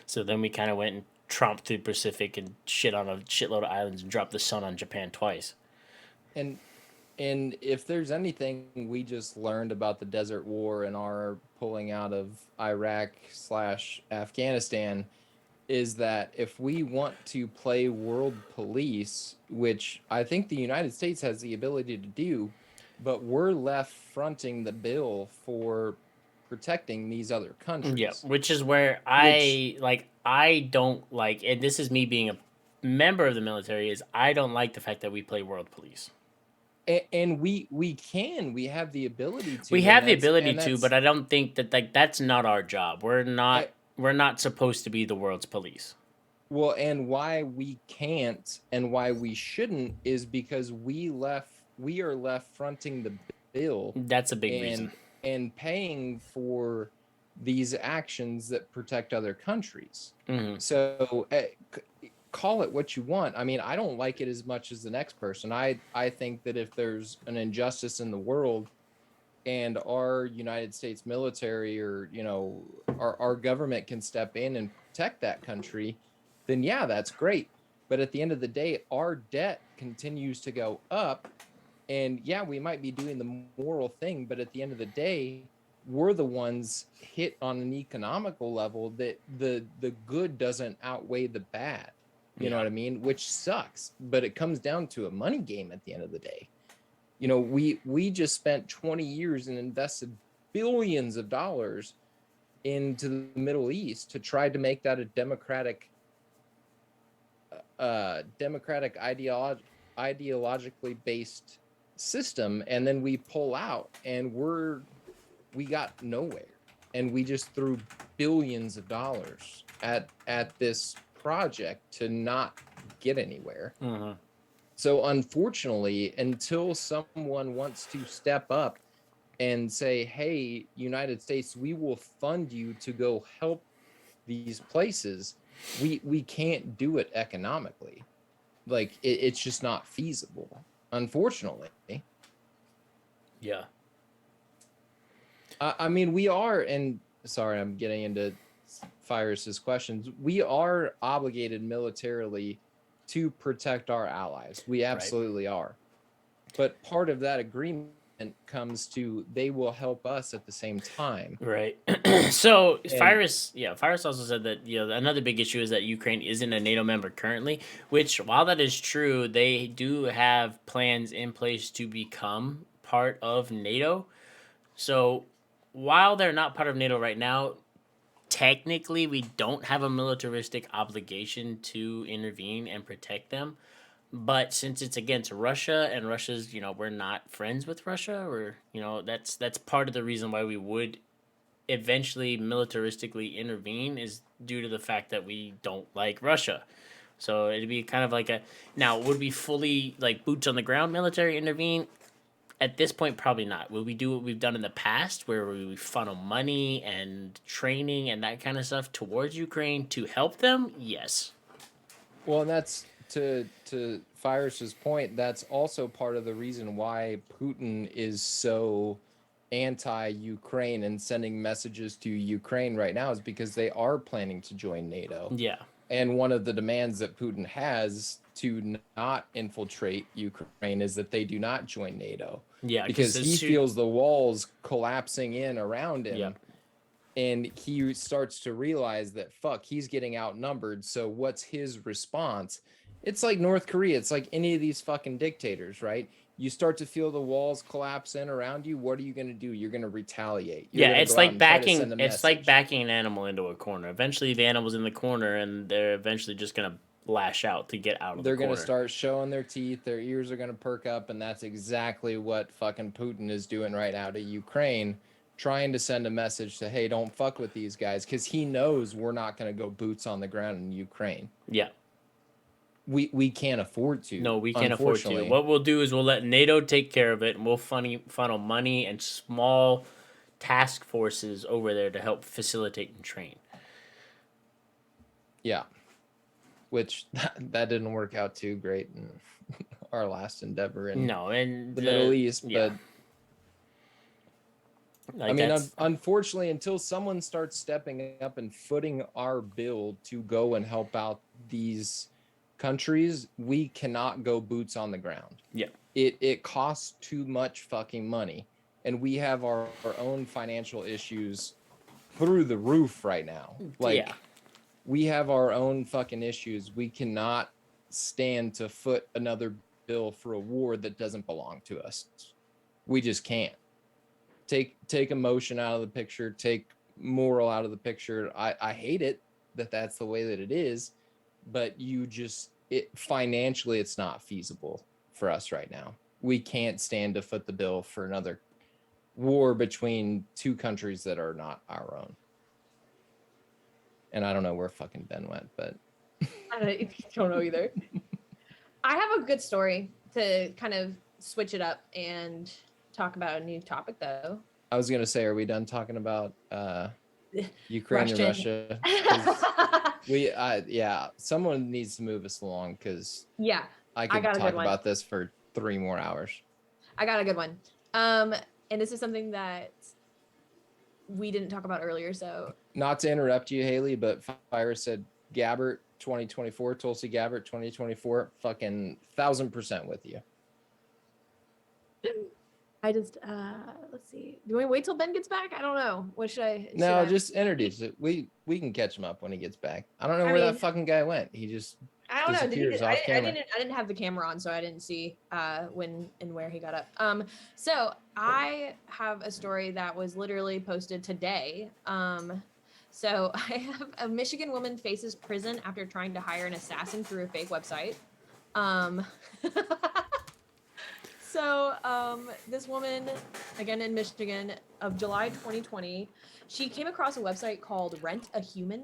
So then we kind of went and tromped through the Pacific and shit on a shitload of islands and dropped the sun on Japan twice. And if there's anything we just learned about the Desert War and our pulling out of Iraq/Afghanistan, is that if we want to play world police, which I think the United States has the ability to do, but we're left fronting the bill for protecting these other countries. Yeah, which is where I don't like, and this is me being a member of the military, is I don't like the fact that we play world police. And we have the ability to. We have the ability to, but I don't think that that's not our job. We're not supposed to be the world's police. Well, and why we can't and why we shouldn't is because we are left fronting the bill. That's a big reason. And paying for these actions that protect other countries. Mm-hmm. So call it what you want. I mean, I don't like it as much as the next person. I think that if there's an injustice in the world and our United States military or, our government can step in and protect that country, then yeah, that's great. But at the end of the day, our debt continues to go up. And yeah, we might be doing the moral thing, but at the end of the day, we're the ones hit on an economical level that the good doesn't outweigh the bad. You know what I mean? Which sucks, but it comes down to a money game at the end of the day. We just spent 20 years and invested billions of dollars into the Middle East to try to make that a democratic ideologically based system, and then we pull out and we got nowhere, and we just threw billions of dollars at this project to not get anywhere. Mm-hmm. So unfortunately, until someone wants to step up and say, hey, United States, we will fund you to go help these places, we can't do it economically. Like it's just not feasible, unfortunately. Yeah. I mean, we are, and sorry, I'm getting into Cyrus's questions. We are obligated militarily to protect our allies. We absolutely are. But part of that agreement comes to they will help us at the same time. Right. So Cyrus also said that another big issue is that Ukraine isn't a NATO member currently, which while that is true, they do have plans in place to become part of NATO. So while they're not part of NATO right now, technically we don't have a militaristic obligation to intervene and protect them. But since it's against Russia and Russia's, we're not friends with Russia, or that's part of the reason why we would eventually militaristically intervene is due to the fact that we don't like Russia. So it'd be kind of like now would we fully like boots on the ground military intervene? At this point, probably not. Will we do what we've done in the past, where we funnel money and training and that kind of stuff towards Ukraine to help them? Yes. Well, and that's to Cyrus's point. That's also part of the reason why Putin is so anti-Ukraine and sending messages to Ukraine right now is because they are planning to join NATO. Yeah. And one of the demands that Putin has to not infiltrate Ukraine is that they do not join NATO. Yeah, because he feels the walls collapsing in around him. Yep. And he starts to realize that fuck, he's getting outnumbered. So what's his response? It's like North Korea. It's like any of these fucking dictators, right? You start to feel the walls collapse in around you. What are you going to do? You're going to retaliate. You're Yeah, gonna it's go out like and try to backing. send a It's like message. backing an animal into a corner. Eventually, the animal's in the corner, and they're eventually just gonna lash out to get out of They're the corner. going to start showing their teeth. Their ears are going to perk up, and that's exactly what fucking Putin is doing right now to Ukraine, trying to send a message to, hey, don't fuck with these guys, because he knows we're not going to go boots on the ground in Ukraine. Yeah. We can't afford to. No, we can't afford to. What we'll do is we'll let NATO take care of it, and we'll funnel money and small task forces over there to help facilitate and train. Yeah. Which that didn't work out too great in our last endeavor in and the Middle East. Yeah. But like I mean, unfortunately, until someone starts stepping up and footing our bill to go and help out these countries, we cannot go boots on the ground. Yeah. It costs too much fucking money. And we have our own financial issues through the roof right now. Like, we have our own fucking issues. We cannot stand to foot another bill for a war that doesn't belong to us. We just can't. Take emotion out of the picture. Take moral out of the picture. I hate it that that's the way that it is, but financially it's not feasible for us right now. We can't stand to foot the bill for another war between two countries that are not our own. And I don't know where fucking Ben went, but I don't know either. I have a good story to kind of switch it up and talk about a new topic, though. I was gonna say, are we done talking about Ukraine and Russia? Someone needs to move us along, because I could talk about this for 3 more hours. I got a good one. And this is something that we didn't talk about earlier, so not to interrupt you, Haley, but Fire said Gabbert 2024, Tulsi Gabbert 2024, fucking 1000% with you. I just let's see. Do we wait till Ben gets back? I don't know. What should I? No, just introduce it. We can catch him up when he gets back. I don't know where that fucking guy went. He just I don't know. I didn't have the camera on, so I didn't see when and where he got up. So I have a story that was literally posted today. So I have a Michigan woman faces prison after trying to hire an assassin through a fake website. So this woman, again in Michigan, of July 2020, she came across a website called Rent a Hitman,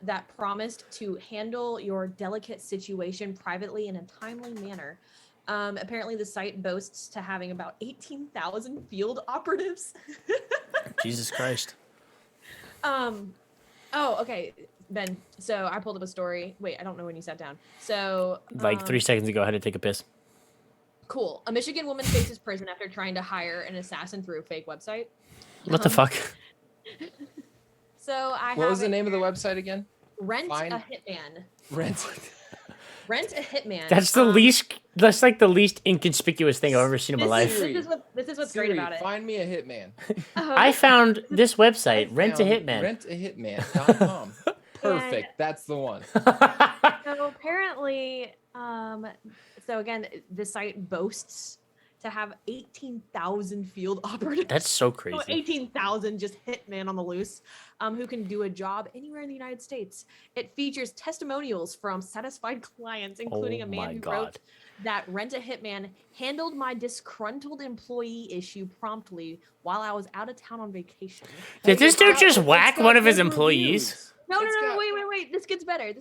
that promised to handle your delicate situation privately in a timely manner. Apparently the site boasts to having about 18,000 field operatives. Jesus Christ. Oh, okay, Ben. So I pulled up a story. Wait, I don't know when you sat down. So like 3 seconds ago, I had to take a piss. Cool. A Michigan woman faces prison after trying to hire an assassin through a fake website. What the fuck? So what was the name of the website again? Rent a Hitman. Rent a Hitman. That's the least. That's like the least inconspicuous thing I've ever seen in my life. This is what's great about it. Find me a hitman. I found this website, rentahitman.com. Perfect. That's the one. So apparently, so again, the site boasts to have 18,000 field operatives. That's so crazy. So 18,000 just hitman on the loose, who can do a job anywhere in the United States. It features testimonials from satisfied clients, including a man who wrote that Rent a Hitman handled my disgruntled employee issue promptly while I was out of town on vacation. Did this dude just whack one of his employees? No, wait. This gets better.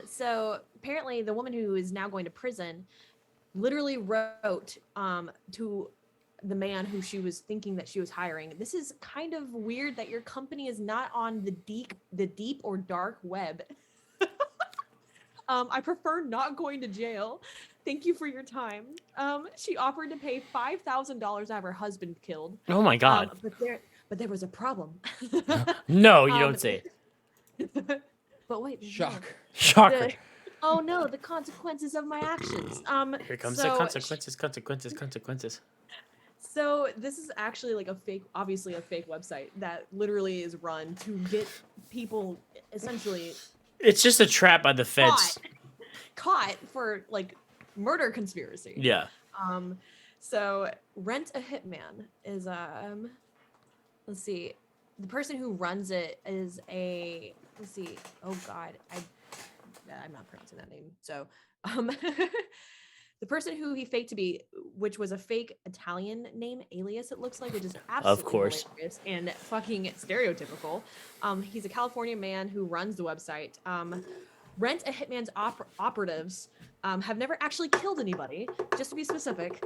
So apparently the woman who is now going to prison literally wrote to the man who she was thinking that she was hiring. This is kind of weird that your company is not on the deep or dark web. I prefer not going to jail. Thank you for your time. She offered to pay $5,000 to have her husband killed. Oh my God. But there was a problem. No, you don't say it. But wait, there's more. Shocker. Oh no, the consequences of my actions. Here comes so the consequences. So this is actually like obviously a fake website that literally is run to get people essentially It's just a trap by the feds. caught for like murder conspiracy. Yeah. So Rent a Hitman is let's see, the person who runs it is let's see, oh god, I'm not pronouncing that name. So the person who he faked to be, which was a fake Italian name alias, it looks like, which is absolutely hilarious and fucking stereotypical. He's a California man who runs the website. Rent a Hitman's operatives have never actually killed anybody, just to be specific.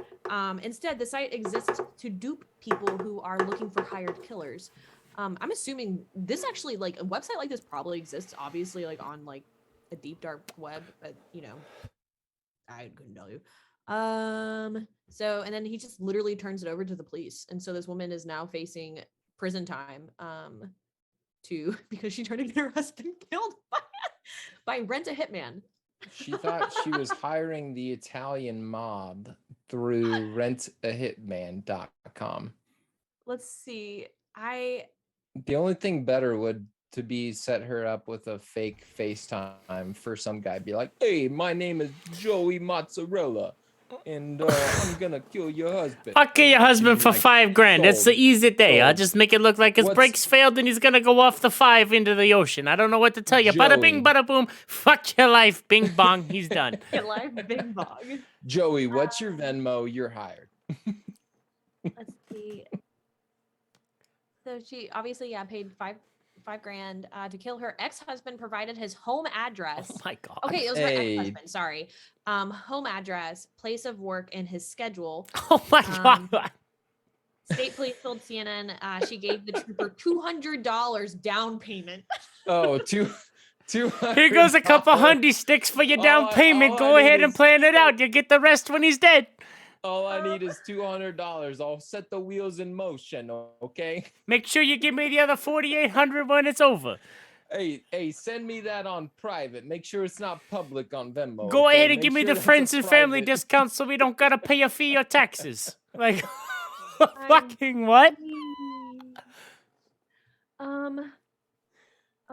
Instead, the site exists to dupe people who are looking for hired killers. I'm assuming this actually, like, a website like this probably exists, obviously, like on like a deep dark web, but you know, I couldn't tell you. So and then he just literally turns it over to the police, and so this woman is now facing prison time because she tried to get her husband killed by Rent a Hitman. She thought she was hiring the Italian mob through rentahitman.com. Let's see. The only thing better would to be set her up with a fake FaceTime for some guy. Be like, hey, my name is Joey Mozzarella, and I'm gonna kill your husband. I'll kill your husband for like, $5,000. It's the easy day. I'll just make it look like his brakes failed and he's gonna go off the 5 into the ocean. I don't know what to tell you. Joey. Bada bing, bada boom. Fuck your life, bing bong. He's done. Your life, bing bong. Joey, what's your Venmo? You're hired. Let's see. So she obviously, paid $5,000 to kill her ex-husband. Provided his home address. Oh my god. Okay, it was her ex-husband. Sorry. Home address, place of work, and his schedule. Oh my god. State police told CNN she gave the trooper $200 down payment. Oh, two. Here goes a couple hundy sticks for your down payment. Go ahead and plan it out. You get the rest when he's dead. All I need is $200. I'll set the wheels in motion, okay? Make sure you give me the other $4,800 when it's over. Hey, send me that on private. Make sure it's not public on Venmo. Go ahead and give me the friends and family discount so we don't gotta pay a fee or taxes. Like, fucking what?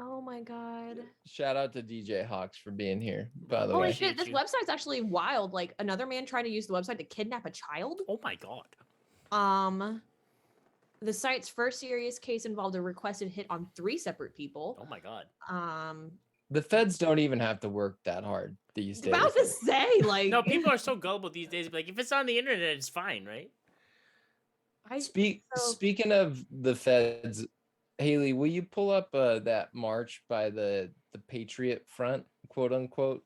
Oh my god. Shout out to DJ Hawks for being here, by the way. Holy shit, this website's actually wild. Like, another man tried to use the website to kidnap a child. Oh my god. The site's first serious case involved a requested hit on 3 separate people. Oh my god. The feds don't even have to work that hard these days. About to say, like, no, people are so gullible these days. Like, if it's on the internet, it's fine, right? Speaking of the feds, Haley, will you pull up that march by the Patriot Front, quote unquote?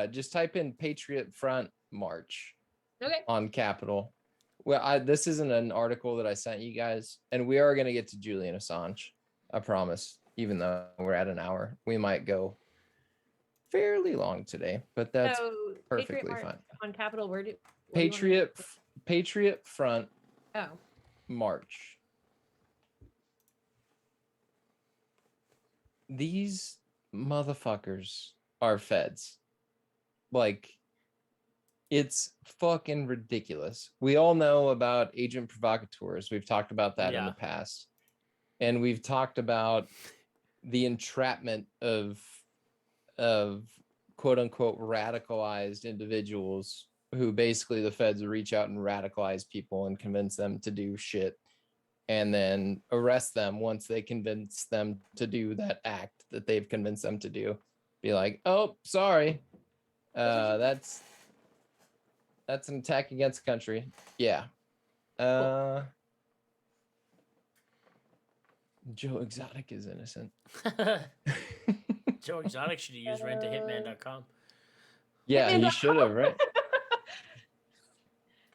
Just type in Patriot Front March. Okay. On Capitol. Well, this isn't an article that I sent you guys, and we are going to get to Julian Assange. I promise. Even though we're at an hour, we might go fairly long today, but that's perfectly fine. On Capitol, Patriot Front March. These motherfuckers are feds. Like, it's fucking ridiculous. We all know about agent provocateurs. We've talked about that in the past. And we've talked about the entrapment of quote unquote radicalized individuals who basically the feds reach out and radicalize people and convince them to do shit and then arrest them once they convince them to do that act that they've convinced them to do. Be like, oh, sorry. That's an attack against the country. Yeah. Joe Exotic is innocent. Joe Exotic should have used rentahitman.com. Yeah, he should have, right?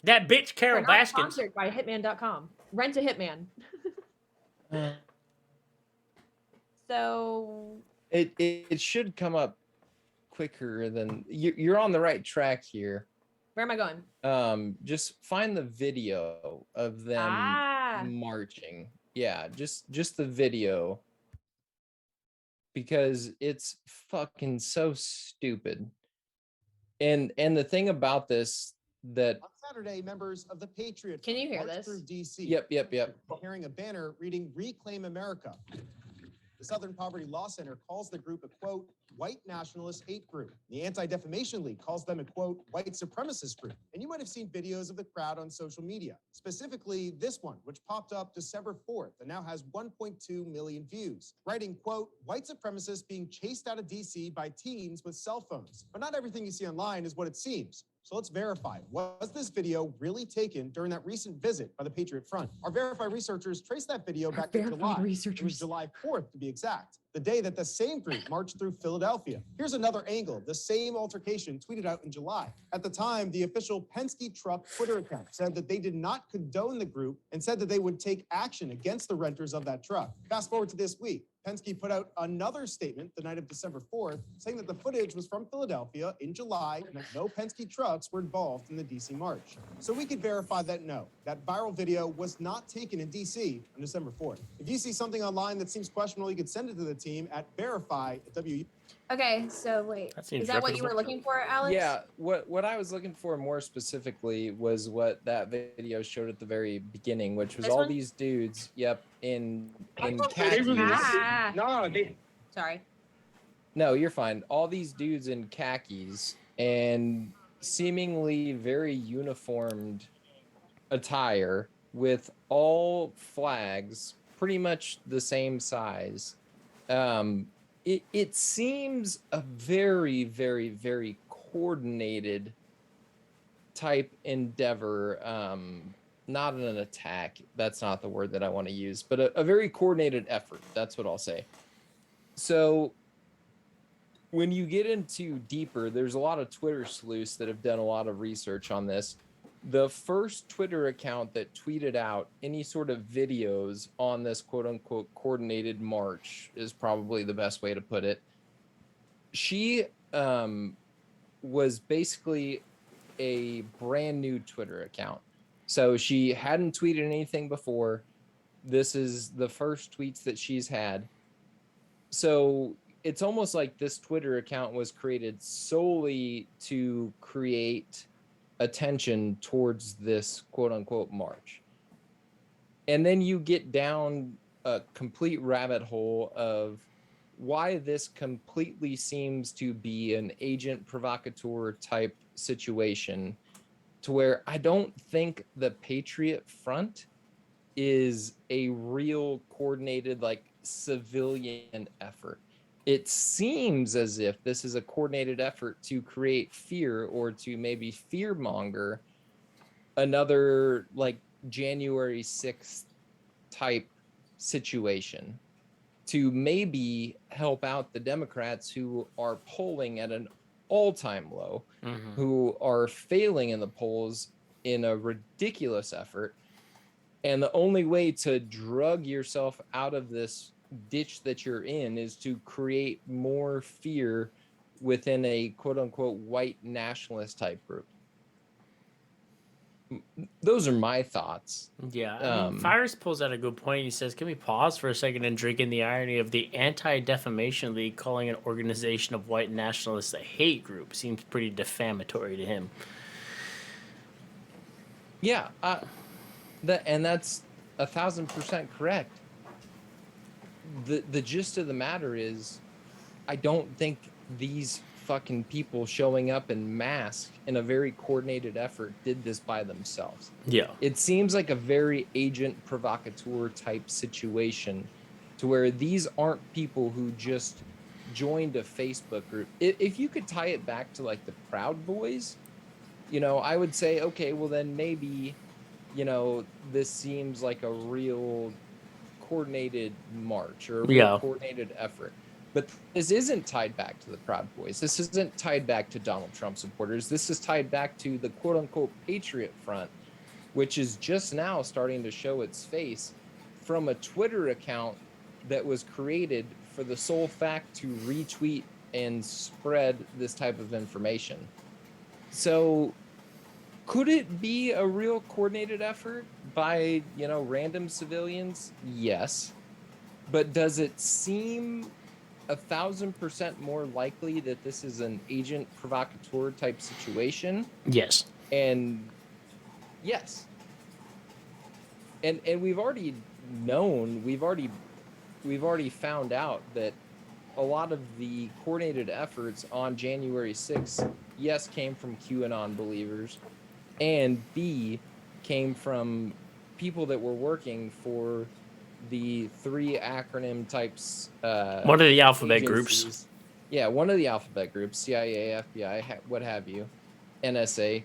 That bitch Carol Baskins. Sponsored by hitman.com. Rent a Hitman. So it should come up quicker than you're on the right track here. Where am I going? Just find the video of them marching. Yeah, just the video. because it's fucking so stupid. And the thing about this that On Saturday, members of the Patriot Can you hear marched this? through DC. Yep. Carrying a banner reading "Reclaim America." The Southern Poverty Law Center calls the group a, quote, white nationalist hate group. The Anti-Defamation League calls them a, quote, white supremacist group. And you might have seen videos of the crowd on social media, specifically this one, which popped up December 4th and now has 1.2 million views, writing, quote, white supremacists being chased out of DC by teens with cell phones. But not everything you see online is what it seems. So let's verify. Was this video really taken during that recent visit by the Patriot Front? Our Verify researchers traced that video back to July. It was July 4th, to be exact, the day that the same group marched through Philadelphia. Here's another angle, the same altercation tweeted out in July. At the time, the official Penske truck Twitter account said that they did not condone the group and said that they would take action against the renters of that truck. Fast forward to this week. Penske put out another statement the night of December 4th, saying that the footage was from Philadelphia in July and that no Penske trucks were involved in the DC march. So we could verify that no, that viral video was not taken in DC on December 4th. If you see something online that seems questionable, you could send it to the team at verify@WU. Okay, so wait, That seems is that what you were reputable. looking for, Alex? Yeah, what I was looking for more specifically was what that video showed at the very beginning, which was This all one? these dudes, in They khakis. released- Ah, No, they sorry. No, you're fine. All these dudes in khakis and seemingly very uniformed attire with all flags pretty much the same size. It seems a very, very, very coordinated type endeavor. Not an attack. That's not the word that I want to use, but a very coordinated effort. That's what I'll say. So when you get into deeper, there's a lot of Twitter sleuths that have done a lot of research on this. The first Twitter account that tweeted out any sort of videos on this quote unquote coordinated march is probably the best way to put it. She was basically a brand new Twitter account. So she hadn't tweeted anything before. This is the first tweets that she's had. So it's almost like this Twitter account was created solely to create attention towards this quote unquote march. And then you get down a complete rabbit hole of why this completely seems to be an agent provocateur type situation, to where I don't think the Patriot Front is a real coordinated, like, civilian effort. It seems as if this is a coordinated effort to create fear, or to maybe fearmonger another, like, January 6th type situation, to maybe help out the Democrats who are polling at an all-time low, who are failing in the polls in a ridiculous effort. And the only way to drug yourself out of this ditch that you're in is to create more fear within a quote unquote white nationalist type group. Those are my thoughts. Yeah, I mean, Fires pulls out a good point. He says, can we pause for a second and drink in the irony of the Anti-Defamation League calling an organization of white nationalists a hate group? Seems pretty defamatory to him. Yeah, and that's 1,000% correct. The gist of the matter is, I don't think these fucking people showing up in mass in a very coordinated effort did this by themselves. Yeah. It seems like a very agent provocateur type situation, to where these aren't people who just joined a Facebook group. If you could tie it back to, like, the Proud Boys, I would say, okay, well then maybe, this seems like a real coordinated march, or a real coordinated effort. But this isn't tied back to the Proud Boys. This isn't tied back to Donald Trump supporters. This is tied back to the quote unquote Patriot Front, which is just now starting to show its face from a Twitter account that was created for the sole fact to retweet and spread this type of information. So could it be a real coordinated effort by, random civilians? Yes. But does it seem 1,000% more likely that this is an agent provocateur type situation. Yes. And yes. And we've already known, we've already found out that a lot of the coordinated efforts on January 6th, yes, came from QAnon believers, and B, came from people that were working for the 3 acronym types. One of the alphabet agencies. groups. Yeah, one of the alphabet groups, CIA, FBI, what have you, NSA.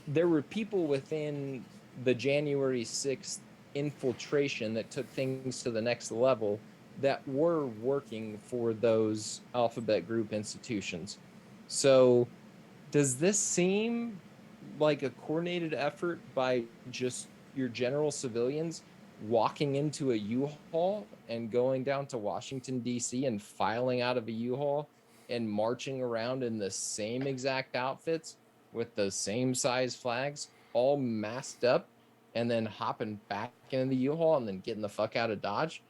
There were people within the January 6th infiltration that took things to the next level that were working for those alphabet group institutions. So does this seem like a coordinated effort by just your general civilians walking into a U-Haul and going down to Washington, D.C. and filing out of a U-Haul and marching around in the same exact outfits with the same size flags, all masked up, and then hopping back into the U-Haul and then getting the fuck out of Dodge?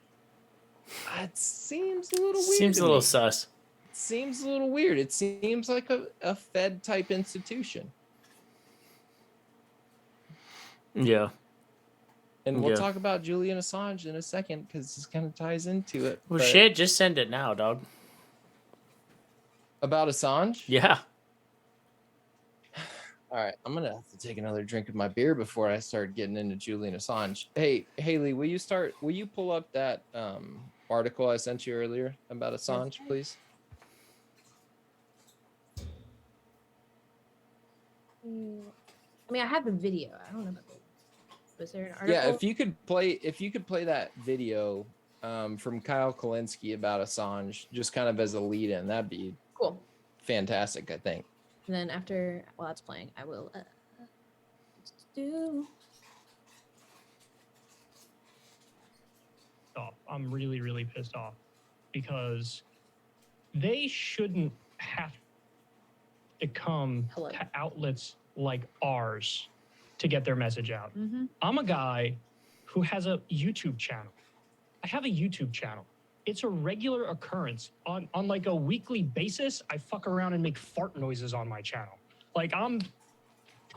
It seems a little weird. Seems to a little me. sus. It seems a little weird. It seems like a Fed type institution. Yeah. And we'll Yeah. talk about Julian Assange in a second because this kind of ties into it. Well, But shit, just send it now, dog. about Assange? Yeah. All right, I'm gonna have to take another drink of my beer before I start getting into Julian Assange. Hey, Haley, will you pull up that article I sent you earlier about Assange, please? I mean, I have the video. I don't know about the. Was there an article? Yeah, if you could play that video from Kyle Kalinske about Assange, just kind of as a lead-in, that'd be Cool. fantastic, I think. And then after, while that's playing, I will do. I'm really, really pissed off because they shouldn't have to come Hello. to outlets like ours to get their message out. Mm-hmm. I'm a guy who has a YouTube channel. I have a YouTube channel. It's a regular occurrence on like a weekly basis. I fuck around and make fart noises on my channel. Like I'm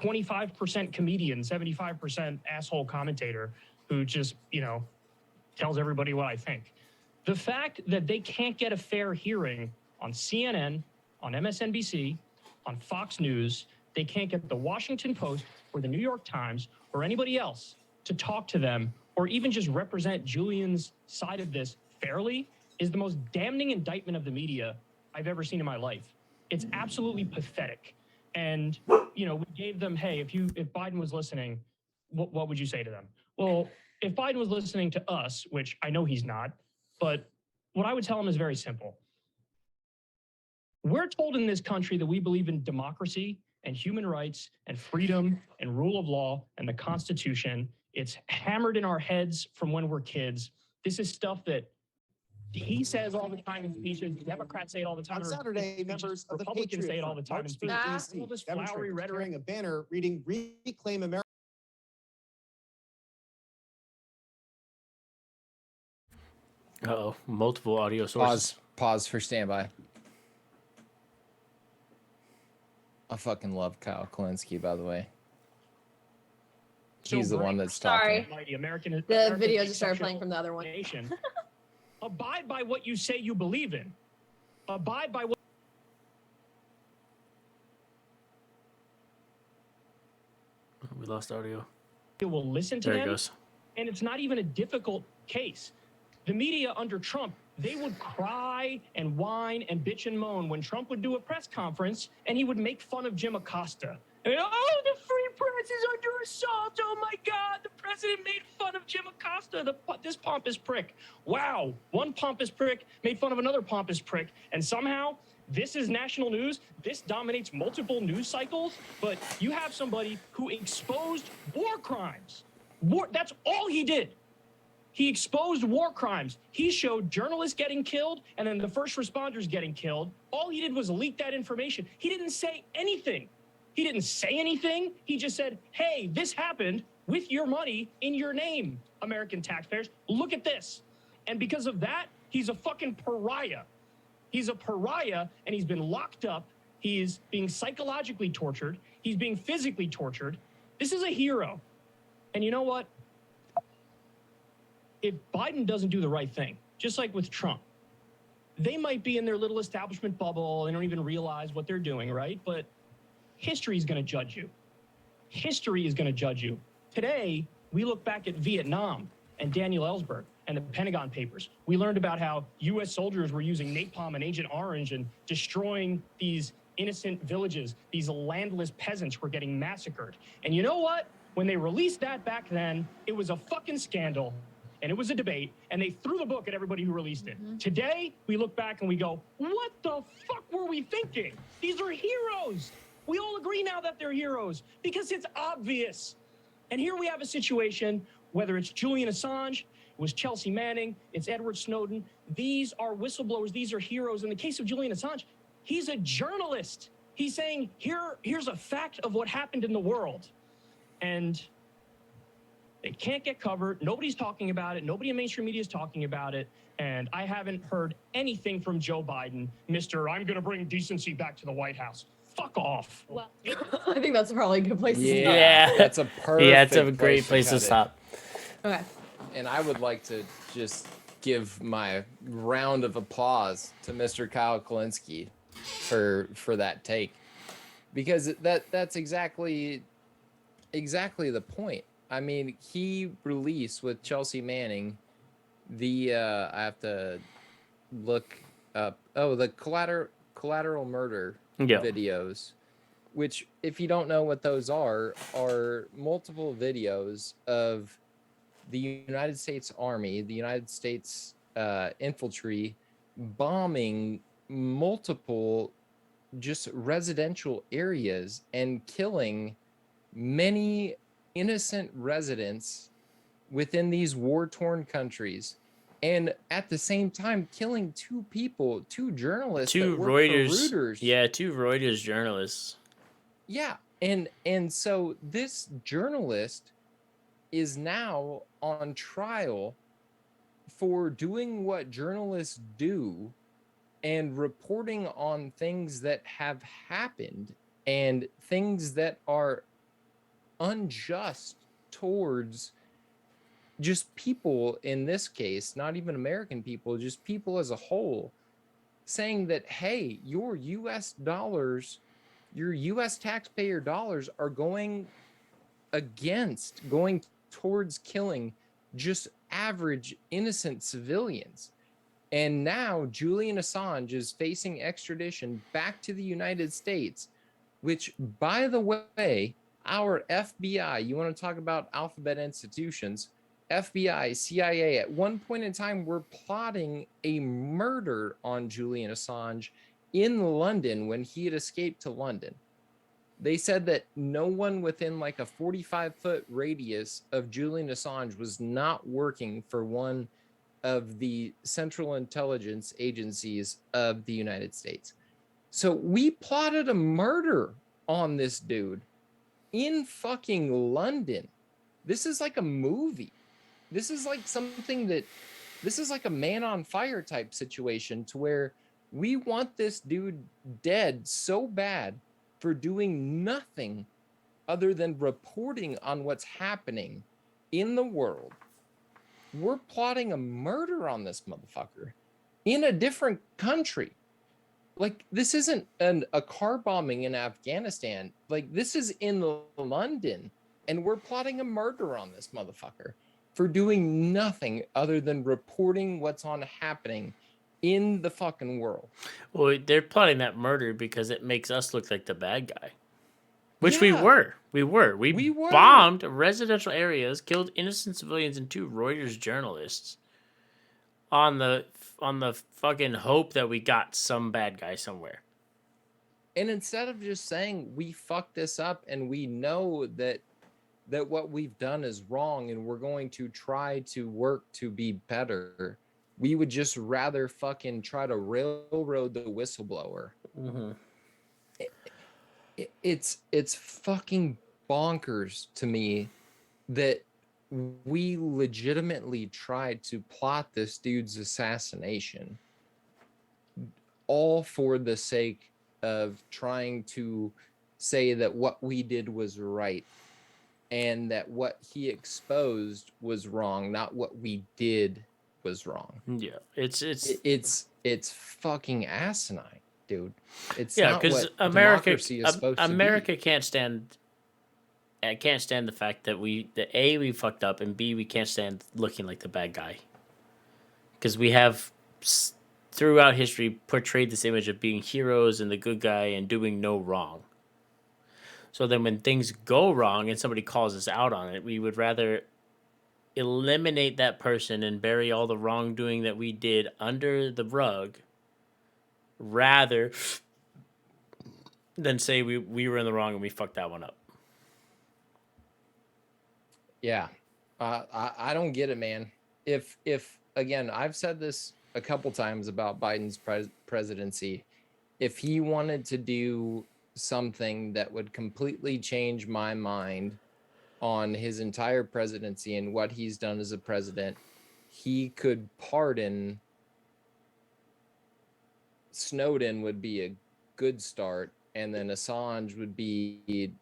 25% comedian, 75% asshole commentator who just, tells everybody what I think. The fact that they can't get a fair hearing on CNN, on MSNBC, on Fox News, they can't get the Washington Post or the New York Times or anybody else to talk to them or even just represent Julian's side of this fairly is the most damning indictment of the media I've ever seen in my life. It's absolutely pathetic. And, we gave them, hey, if Biden was listening, what would you say to them? Well, if Biden was listening to us, which I know he's not, but what I would tell him is very simple. We're told in this country that we believe in democracy and human rights and freedom and rule of law and the Constitution. It's hammered in our heads from when we're kids. This is stuff that he says all the time in speeches. Democrats say it all the time. On Saturday, members of the Republicans Patriot say it all the time in Front speeches. marched through All this DC, flowery demonstrators rhetoric. carrying a banner reading "Reclaim America." Uh-oh. Multiple audio sources. Pause for standby. I fucking love Kyle Kalinske, by the way. He's the one that's talking. Sorry. American The video just started playing from the other one. Nation. Abide by what you say you believe in. Abide by what. We lost audio. You will listen to There it them. goes. And it's not even a difficult case. The media under Trump, they would cry and whine and bitch and moan when Trump would do a press conference and he would make fun of Jim Acosta. And, oh, the free press is under assault. Oh my God, the president made fun of Jim Acosta, this pompous prick. Wow, one pompous prick made fun of another pompous prick. And somehow this is national news. This dominates multiple news cycles. But you have somebody who exposed war crimes. That's all he did. He exposed war crimes. He showed journalists getting killed and then the first responders getting killed. All he did was leak that information. He didn't say anything. He didn't say anything. He just said, hey, this happened with your money in your name, American taxpayers. Look at this. And because of that, he's a fucking pariah. He's a pariah, and he's been locked up. He is being psychologically tortured. He's being physically tortured. This is a hero. And you know what? If Biden doesn't do the right thing, just like with Trump, they might be in their little establishment bubble. They don't even realize what they're doing, right? But history is going to judge you. History is going to judge you. Today, we look back at Vietnam and Daniel Ellsberg and the Pentagon Papers. We learned about how U.S. soldiers were using napalm and Agent Orange and destroying these innocent villages. These landless peasants were getting massacred. And you know what? When they released that back then, it was a fucking scandal. And it was a debate, and they threw the book at everybody who released it. Today, we look back and we go, what the fuck were we thinking? These are heroes. We all agree now that they're heroes because it's obvious. And here we have a situation, whether it's Julian Assange, it was Chelsea Manning, it's Edward Snowden. These are whistleblowers. These are heroes. In the case of Julian Assange, he's a journalist. He's saying, here's a fact of what happened in the world. And it can't get covered. Nobody's talking about it. Nobody in mainstream media is talking about it. And I haven't heard anything from Joe Biden, Mr. I'm going to bring decency back to the White House. Fuck off. Well, I think that's probably a good place to start. Yeah. That's a perfect. Yeah, it's a great place to cut it. stop. Okay. And I would like to just give my round of applause to Mr. Kyle Kalinske for that take, because that's exactly the point. I mean, he released with Chelsea Manning the I have to look up the collateral murder videos, which, if you don't know what those are multiple videos of the United States Army, the United States infantry bombing multiple just residential areas and killing many innocent residents within these war-torn countries, and at the same time killing two journalists, Two that work for Reuters. Reuters. Yeah, two Reuters journalists. Yeah, and so this journalist is now on trial for doing what journalists do and reporting on things that have happened and things that are unjust towards just people, in this case, not even American people, just people as a whole, saying that, hey, your US dollars, your US taxpayer dollars are going towards killing just average innocent civilians. And now Julian Assange is facing extradition back to the United States, which, by the way, our FBI, you want to talk about alphabet institutions, FBI, CIA, at one point in time were plotting a murder on Julian Assange in London when he had escaped to London. They said that no one within like a 45-foot radius of Julian Assange was not working for one of the central intelligence agencies of the United States. So we plotted a murder on this dude in fucking London. This is like a movie. This is like this is like a Man on Fire type situation, to where we want this dude dead so bad for doing nothing other than reporting on what's happening in the world. We're plotting a murder on this motherfucker in a different country. Like, this isn't a car bombing in Afghanistan. Like, this is in London, and we're plotting a murder on this motherfucker for doing nothing other than reporting what's happening in the fucking world. Well, they're plotting that murder because it makes us look like the bad guy. Which Yeah. we were. We bombed residential areas, killed innocent civilians and two Reuters journalists on the fucking hope that we got some bad guy somewhere. And instead of just saying we fucked this up and we know that what we've done is wrong and we're going to try to work to be better, we would just rather fucking try to railroad the whistleblower. Mm-hmm. It's fucking bonkers to me that we legitimately tried to plot this dude's assassination all for the sake of trying to say that what we did was right and that what he exposed was wrong, not what we did was wrong. Yeah, It's fucking asinine, dude. It's yeah, not because what democracy is supposed America to be. can't stand. I can't stand the fact that we fucked up, and B, we can't stand looking like the bad guy. Because we have throughout history portrayed this image of being heroes and the good guy and doing no wrong. So then when things go wrong and somebody calls us out on it, we would rather eliminate that person and bury all the wrongdoing that we did under the rug rather than say we were in the wrong and we fucked that one up. Yeah. I don't get it, man. If again, I've said this a couple times about Biden's presidency. If he wanted to do something that would completely change my mind on his entire presidency and what he's done as a president, he could pardon Snowden would be a good start, and then Assange would be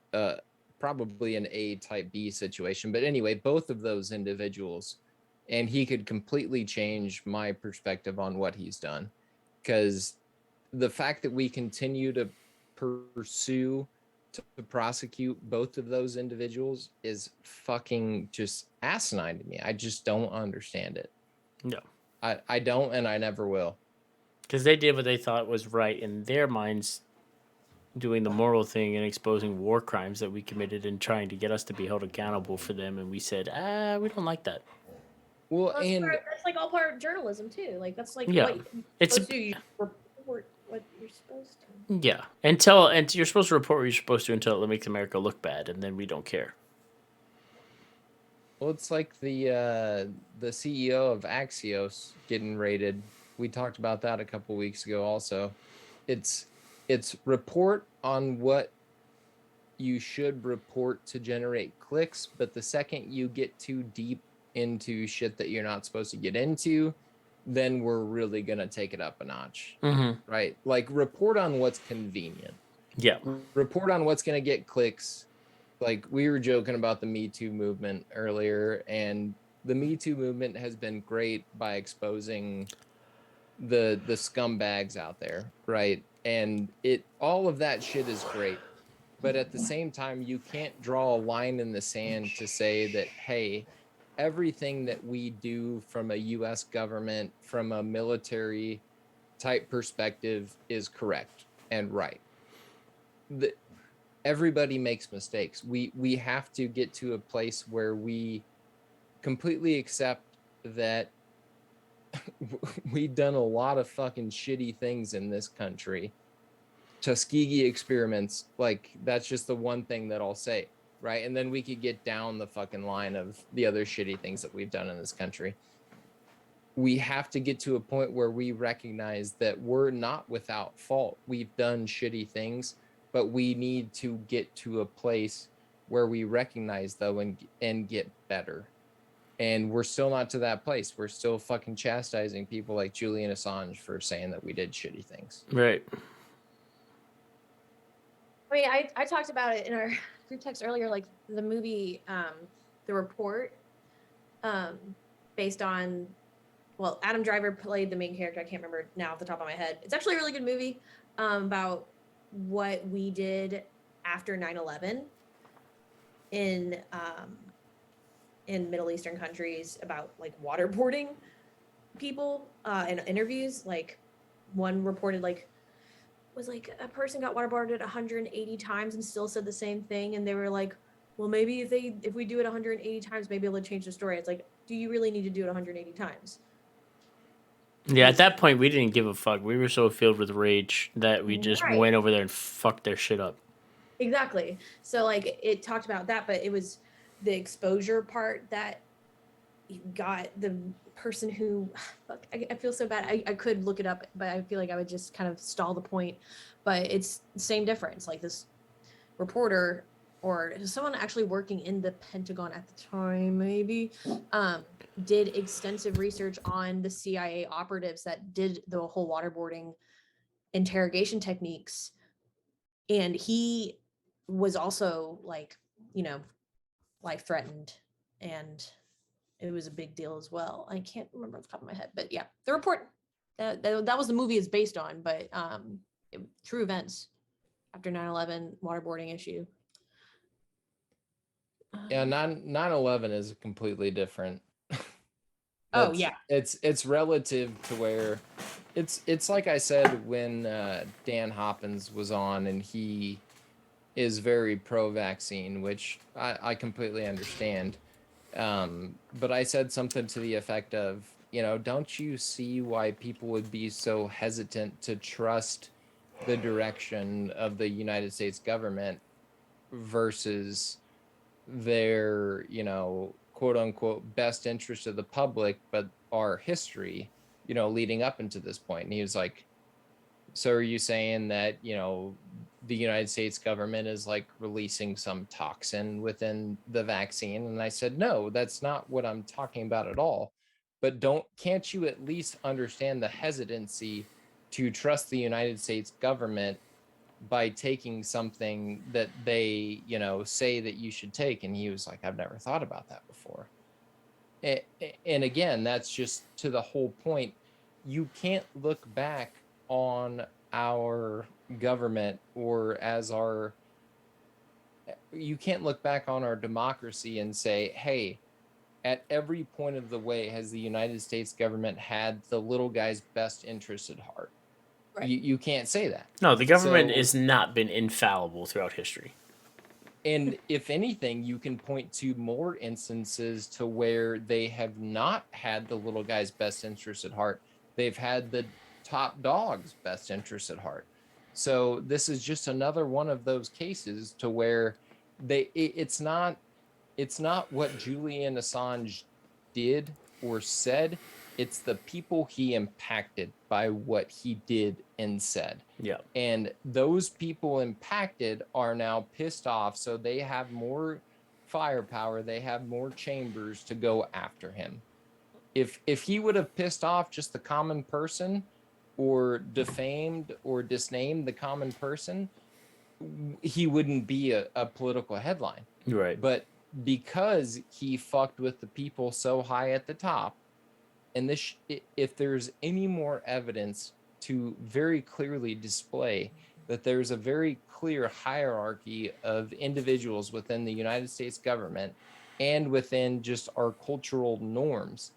probably an A type B situation. But anyway, both of those individuals, and he could completely change my perspective on what he's done. Because the fact that we continue to pursue to prosecute both of those individuals is fucking just asinine to me. I just don't understand it. No. I don't, and I never will. Because they did what they thought was right in their minds, doing the moral thing and exposing war crimes that we committed and trying to get us to be held accountable for them. And we said, we don't like that. Well, and that's like all part of journalism too. Like that's like Yeah. what you're It's supposed to do. You report what you're supposed to. yeah. And you're supposed to report what you're supposed to until it makes America look bad, and then we don't care. well, it's like the CEO of Axios getting raided. We talked about that a couple weeks ago. Also, it's report on what you should report to generate clicks, but the second you get too deep into shit that you're not supposed to get into, then we're really gonna take it up a notch, right? Like report on what's convenient. Yeah. Report on what's gonna get clicks. Like we were joking about the Me Too movement earlier, and the Me Too movement has been great by exposing the scumbags out there, right? And all of that shit is great. But at the same time, you can't draw a line in the sand to say that, hey, everything that we do from a US government, from a military type perspective is correct and right. Everybody makes mistakes. We have to get to a place where we completely accept that we've done a lot of fucking shitty things in this country. Tuskegee experiments, like that's just the one thing that I'll say, right? And then we could get down the fucking line of the other shitty things that we've done in this country. We have to get to a point where we recognize that we're not without fault. We've done shitty things, but we need to get to a place where we recognize though and get better. And we're still not to that place. We're still fucking chastising people like Julian Assange for saying that we did shitty things. Right. I mean, I talked about it in our group text earlier, like the movie, The Report, based on, well, Adam Driver played the main character. I can't remember now off the top of my head. It's actually a really good movie about what we did after 9/11 in Middle Eastern countries, about like waterboarding people in interviews. Like one reported was like a person got waterboarded 180 times and still said the same thing, and they were like, well, maybe if we do it 180 times, maybe it'll change the story. It's like, do you really need to do it 180 times? Yeah, at that point we didn't give a fuck. We were so filled with rage that we just went over there and fucked their shit up. Exactly. So like it talked about that, but it was the exposure part that got the person who, fuck, I feel so bad. I could look it up, but I feel like I would just kind of stall the point. But it's the same difference. Like this reporter or someone actually working in the Pentagon at the time, maybe, did extensive research on the CIA operatives that did the whole waterboarding interrogation techniques, and he was also like, life threatened, and it was a big deal as well. I can't remember off the top of my head, but yeah, the report that was the movie it's based on, but true events after 9/11 waterboarding issue. Yeah, 9/11 is completely different. Oh yeah, It's relative to where it's like I said when Dan Hoppins was on, and he is very pro-vaccine, which I completely understand. But I said something to the effect of, don't you see why people would be so hesitant to trust the direction of the United States government versus their, quote unquote, best interest of the public, but our history, leading up into this point. And he was like, so are you saying that, the United States government is like releasing some toxin within the vaccine? And I said, no, that's not what I'm talking about at all. But can't you at least understand the hesitancy to trust the United States government by taking something that they, say that you should take? And he was like, I've never thought about that before. And again, that's just to the whole point. You can't look back on our government you can't look back on our democracy and say, hey, at every point of the way has the United States government had the little guy's best interest at heart. right. You can't say that. No, the government So- has not been infallible throughout history. And if anything, you can point to more instances to where they have not had the little guy's best interest at heart. They've had the top dog's best interest at heart. So this is just another one of those cases to where it's not what Julian Assange did or said. It's the people he impacted by what he did and said. Yeah. And those people impacted are now pissed off, so they have more firepower, they have more chambers to go after him. If he would have pissed off just the common person, or defamed or disnamed the common person, he wouldn't be a political headline. Right. But because he fucked with the people so high at the top, and if there's any more evidence to very clearly display that there's a very clear hierarchy of individuals within the United States government and within just our cultural norms,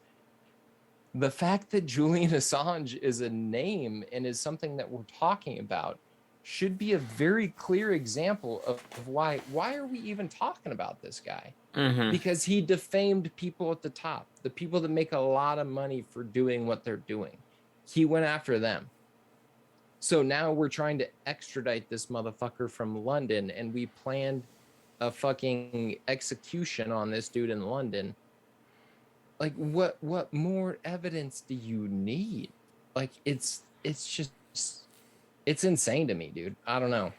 the fact that Julian Assange is a name and is something that we're talking about should be a very clear example of why are we even talking about this guy? Mm-hmm. Because he defamed people at the top, the people that make a lot of money for doing what they're doing. He went after them. So now we're trying to extradite this motherfucker from London, and we planned a fucking execution on this dude in London. Like, what more evidence do you need? Like, it's just, it's insane to me, dude. I don't know.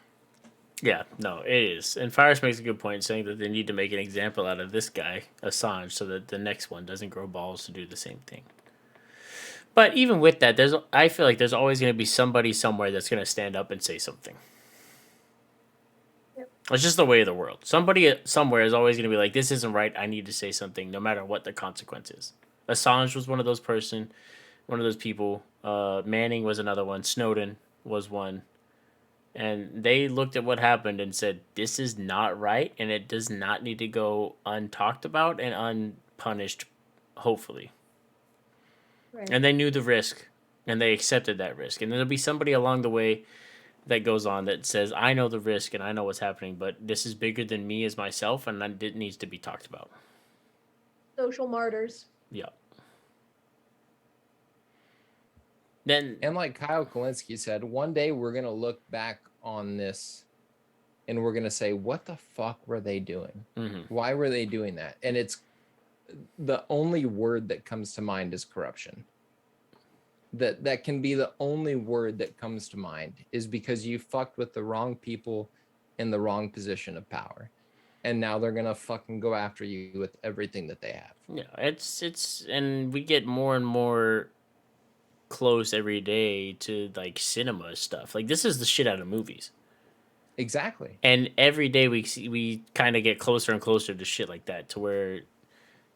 Yeah, no, it is. And Fires makes a good point saying that they need to make an example out of this guy, Assange, so that the next one doesn't grow balls to do the same thing. But even with that, I feel like there's always going to be somebody somewhere that's going to stand up and say something. Yep. It's just the way of the world. Somebody somewhere is always going to be like, this isn't right, I need to say something, no matter what the consequence is. Assange was one of those people. Manning was another one. Snowden was one. And they looked at what happened and said, this is not right, and it does not need to go untalked about and unpunished, hopefully. Right. And they knew the risk, and they accepted that risk. And there'll be somebody along the way that goes on that says, I know the risk and I know what's happening, but this is bigger than me as myself, and it needs to be talked about. Social martyrs. Yeah. Then, And like Kyle Kalinske said, one day we're going to look back on this and we're going to say, what the fuck were they doing? mhm. Why were they doing that? And it's the only word that comes to mind is corruption. That can be the only word that comes to mind, is because you fucked with the wrong people in the wrong position of power. And now they're going to fucking go after you with everything that they have. Yeah, it's and we get more and more close every day to like cinema stuff. Like this is the shit out of movies. Exactly. And every day we kind of get closer and closer to shit like that, to where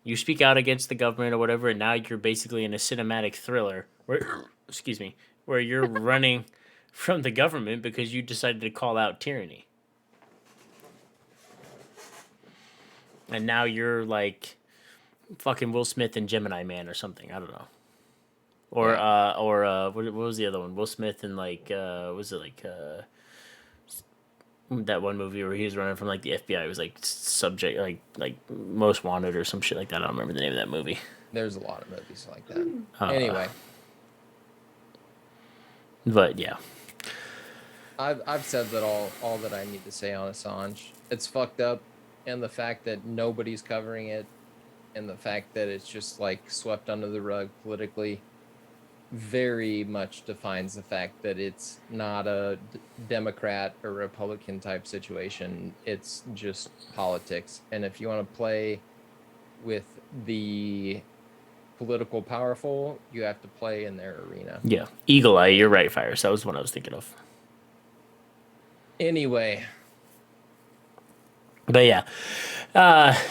you speak out against the government or whatever, and now you're basically in a cinematic thriller where, excuse me, where you're running from the government because you decided to call out tyranny. And now you're like fucking Will Smith and Gemini Man or something. I don't know. Or Yeah. what was the other one? Will Smith and like was it like that one movie where he was running from like the FBI? It was like subject like most wanted or some shit like that. I don't remember the name of that movie. There's a lot of movies like that. Uh, Anyway, but yeah, I've said that all that I need to say on Assange. It's fucked up, and the fact that nobody's covering it, and the fact that it's just like swept under the rug politically, very much defines the fact that it's not a Democrat or Republican type situation. It's just politics. And if you want to play with the political powerful, you have to play in their arena. yeah. Eagle Eye, you're right, Fires. That was what I was thinking of. Anyway, But yeah,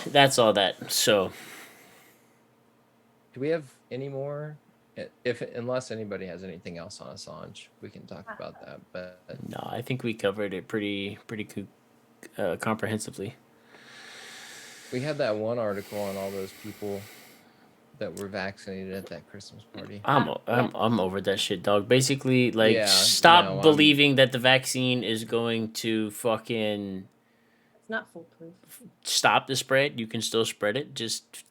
that's all that. So do we have any more? If unless anybody has anything else on Assange, we can talk about that. But no, I think we covered it pretty comprehensively. we had that one article on all those people that were vaccinated at that Christmas party. I'm over that shit, dog. Basically, like, Yeah, stop no, believing that the vaccine is going to fucking It's not foolproof. stop the spread. You can still spread it. Just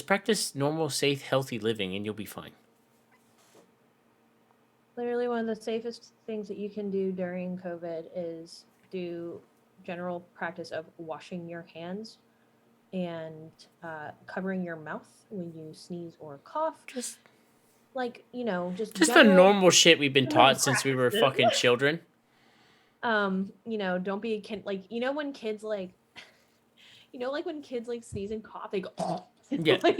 practice normal, safe, healthy living, and you'll be fine. Literally, one of the safest things that you can do during COVID is do general practice of washing your hands and covering your mouth when you sneeze or cough. Just Like, just the general, normal shit we've been general taught since we were practices. fucking children. Don't be a kid. Like, when kids like, like when kids like sneeze and cough, they go, Yeah. like,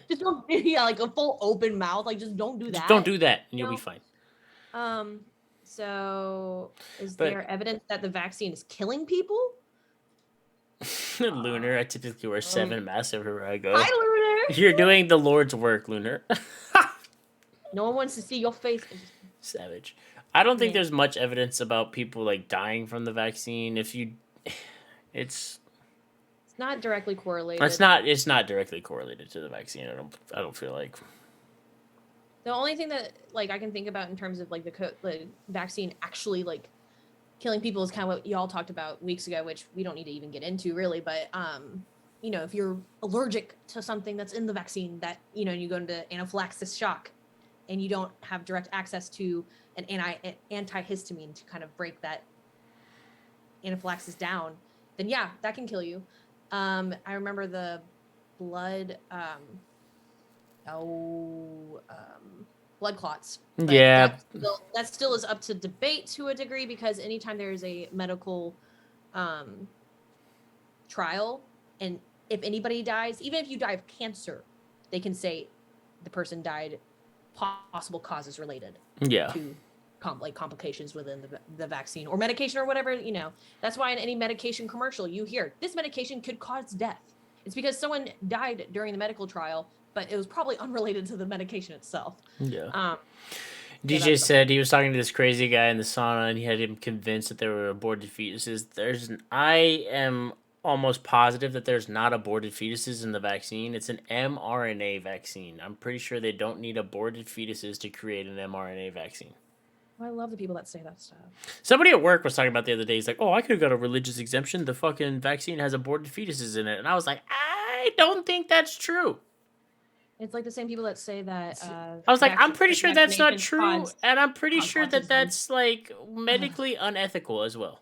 just don't, like a full open mouth. Like, just don't do that. Just don't do that, and you'll be No. fine. So is But- there evidence that the vaccine is killing people? Lunar, I typically wear 7 masks everywhere I go. Hi, Lunar. You're doing the Lord's work, Lunar. No one wants to see your face. Savage. I don't think Yeah. there's much evidence about people like dying from the vaccine. It's It's not directly correlated. it's not directly correlated to the vaccine. I don't feel like. The only thing that like I can think about in terms of like the vaccine actually like killing people is kind of what y'all talked about weeks ago, which we don't need to even get into really. But if you're allergic to something that's in the vaccine, that you go into anaphylaxis shock, and you don't have direct access to an antihistamine to kind of break that anaphylaxis down, then yeah, that can kill you. I remember the blood blood clots. But Yeah. that still is up to debate to a degree, because anytime there is a medical trial, and if anybody dies, even if you die of cancer, they can say the person died possible causes related Yeah. to complications within the vaccine or medication or whatever. That's why in any medication commercial you hear this medication could cause death. It's because someone died during the medical trial, but it was probably unrelated to the medication itself. Yeah. that's DJ said he was talking to this crazy guy in the sauna, and he had him convinced that there were aborted fetuses. I am almost positive that there's not aborted fetuses in the vaccine. It's an mRNA vaccine. I'm pretty sure they don't need aborted fetuses to create an mRNA vaccine. I love the people that say that stuff. Somebody at work was talking about the other day. He's like, "Oh, I could have got a religious exemption. The fucking vaccine has aborted fetuses in it," and I was like, "I don't think that's true." It's like the same people that say that. I was like, "I'm pretty sure that's not true," vaccinations and I'm pretty cause sure that autism. that's like medically unethical as well.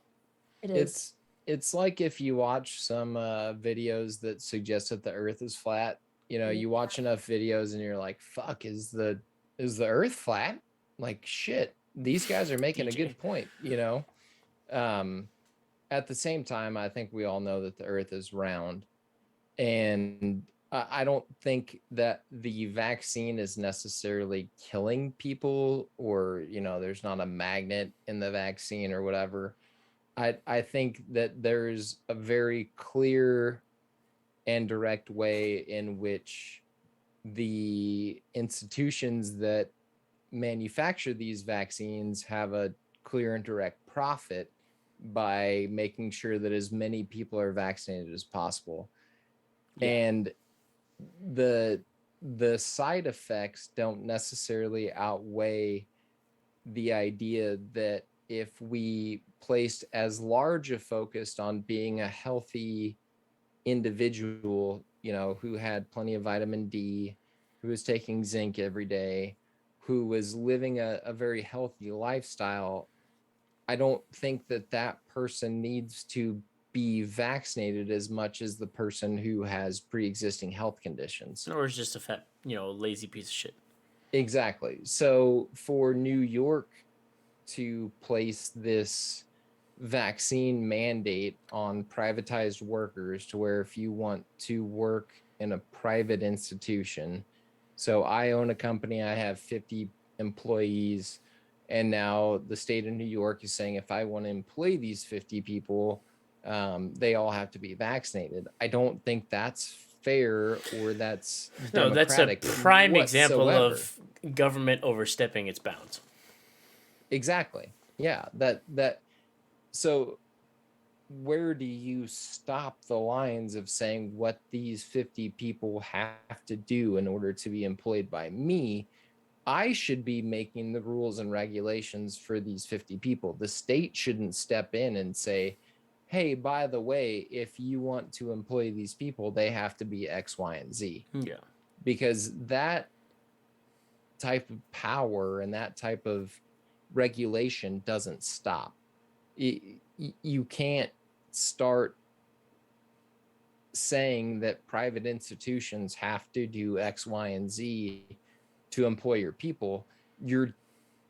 It is. It's like if you watch some videos that suggest that the Earth is flat. You watch enough videos and you're like, "Fuck, is the Earth flat?" Like, shit, these guys are making a good point. At the same time, I think we all know that the Earth is round, and I don't think that the vaccine is necessarily killing people, or there's not a magnet in the vaccine or whatever. I think that there's a very clear and direct way in which the institutions that manufacture these vaccines have a clear and direct profit by making sure that as many people are vaccinated as possible. Yeah. And the side effects don't necessarily outweigh the idea that if we placed as large a focus on being a healthy individual, who had plenty of vitamin D, who was taking zinc every day, who was living a very healthy lifestyle, I don't think that that person needs to be vaccinated as much as the person who has pre-existing health conditions. Or it's just a fat, lazy piece of shit. Exactly. So for New York to place this vaccine mandate on privatized workers, to where if you want to work in a private institution, so I own a company, I have 50 employees, and now the state of New York is saying if I want to employ these 50 people, they all have to be vaccinated. I don't think that's fair, or that's No, that's a democratic prime example whatsoever. of government overstepping its bounds. Exactly. Yeah. So where do you stop the lines of saying what these 50 people have to do in order to be employed by me? I should be making the rules and regulations for these 50 people. The state shouldn't step in and say, hey, by the way, if you want to employ these people, they have to be X, Y, and Z. Yeah. Because that type of power and that type of regulation doesn't stop. You can't start saying that private institutions have to do X, Y, and Z to employ your people. You're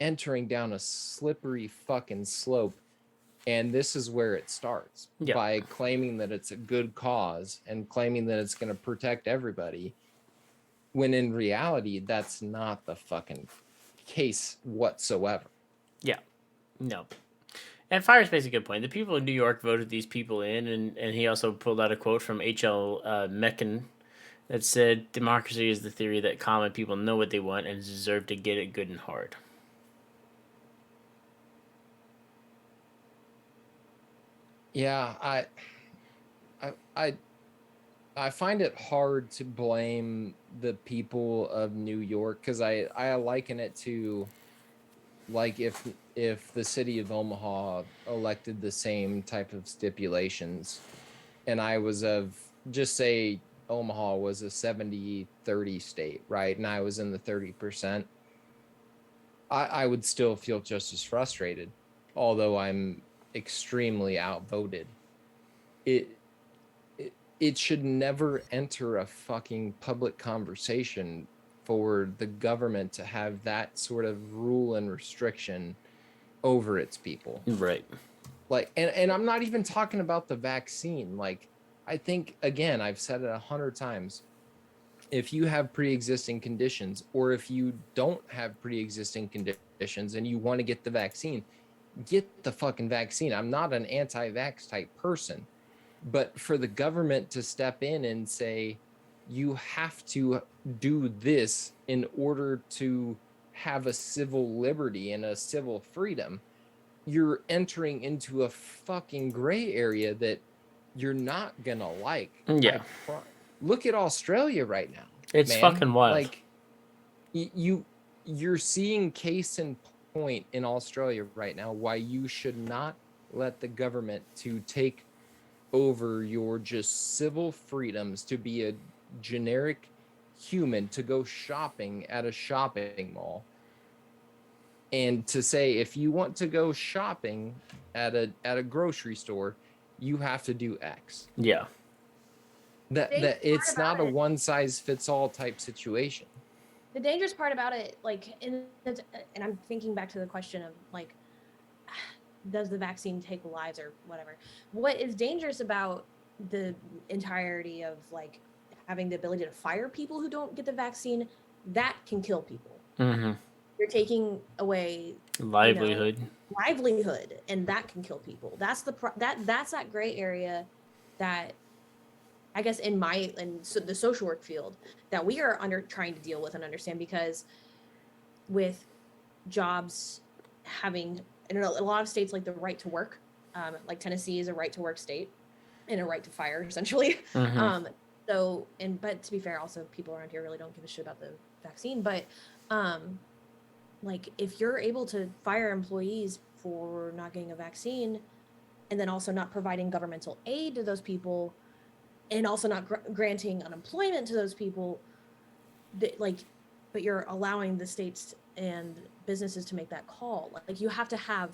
entering down a slippery fucking slope. And this is where it starts, by claiming that it's a good cause and claiming that it's going to protect everybody, when in reality, that's not the fucking case whatsoever. Yeah. No. And Fire's makes a good point. The people in New York voted these people in, and he also pulled out a quote from H.L. Mencken that said, democracy is the theory that common people know what they want and deserve to get it good and hard. Yeah, I find it hard to blame the people of New York, because I liken it to, like, if the city of Omaha elected the same type of stipulations, and I was of, just say Omaha was a 70-30 state, right? And I was in the 30%, I would still feel just as frustrated, although I'm extremely outvoted. It should never enter a fucking public conversation for the government to have that sort of rule and restriction over its people. Right. Like, and I'm not even talking about the vaccine. Like, I think, again, I've said it 100 times, if you have pre-existing conditions, or if you don't have pre-existing conditions and you want to get the vaccine, get the fucking vaccine. I'm not an anti-vax type person, but for the government to step in and say, you have to do this in order to have a civil liberty and a civil freedom, you're entering into a fucking gray area that you're not gonna like. Yeah. Look at Australia right now. It's man. fucking wild. Like, you're seeing case in point in Australia right now why you should not let the government to take over your just civil freedoms to be a generic human, to go shopping at a shopping mall, and to say, if you want to go shopping at a grocery store, you have to do X. Yeah. That it's not a one size fits all type situation. The dangerous part about it, like, and I'm thinking back to the question of, like, does the vaccine take lives or whatever? What is dangerous about the entirety of, like, having the ability to fire people who don't get the vaccine, that can kill people. Mm-hmm. You're taking away Livelihood. livelihood, and that can kill people. That's that's that gray area that I guess in the social work field that we are trying to deal with and understand, because with jobs having in a lot of states like the right to work, like Tennessee is a right to work state and a right to fire essentially. Mm-hmm. But to be fair, also people around here really don't give a shit about the vaccine. But like if you're able to fire employees for not getting a vaccine, and then also not providing governmental aid to those people, and also not granting unemployment to those people, but you're allowing the states and businesses to make that call. Like you have to have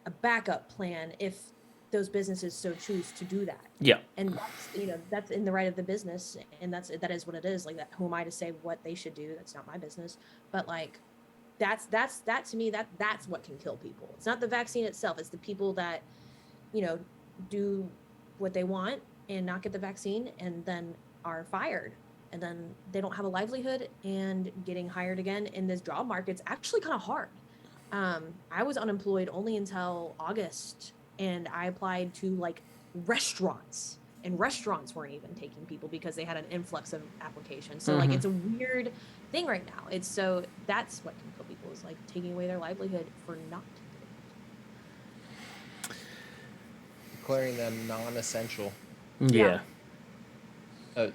a backup plan if those businesses so choose to do that. Yeah. And that's in the right of the business, and that is what it is. Like that, who am I to say what they should do? That's not my business. But like that to me, that's what can kill people. It's not the vaccine itself, it's the people that do what they want and not get the vaccine and then are fired, and then they don't have a livelihood, and getting hired again in this job market's actually kind of hard. I was unemployed only until August, and I applied to like restaurants, and restaurants weren't even taking people because they had an influx of applications. So like it's a weird thing right now. That's what can kill people, is like taking away their livelihood for not Declaring them non-essential. Yeah.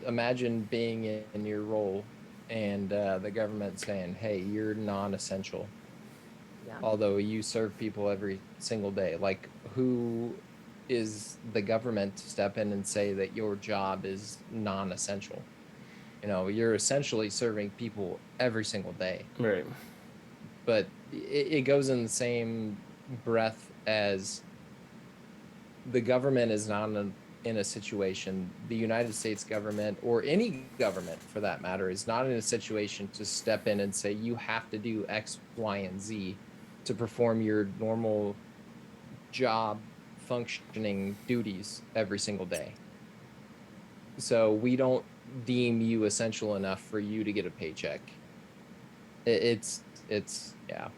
Imagine being in your role and the government saying, hey, you're non-essential. Yeah. Although you serve people every single day. Like, who is the government to step in and say that your job is non-essential? You're essentially serving people every single day. Right. But it goes in the same breath as the government is not in a situation, the United States government, or any government for that matter, is not in a situation to step in and say, you have to do X, Y, and Z to perform your normal job functioning duties every single day. So we don't deem you essential enough for you to get a paycheck. It's yeah.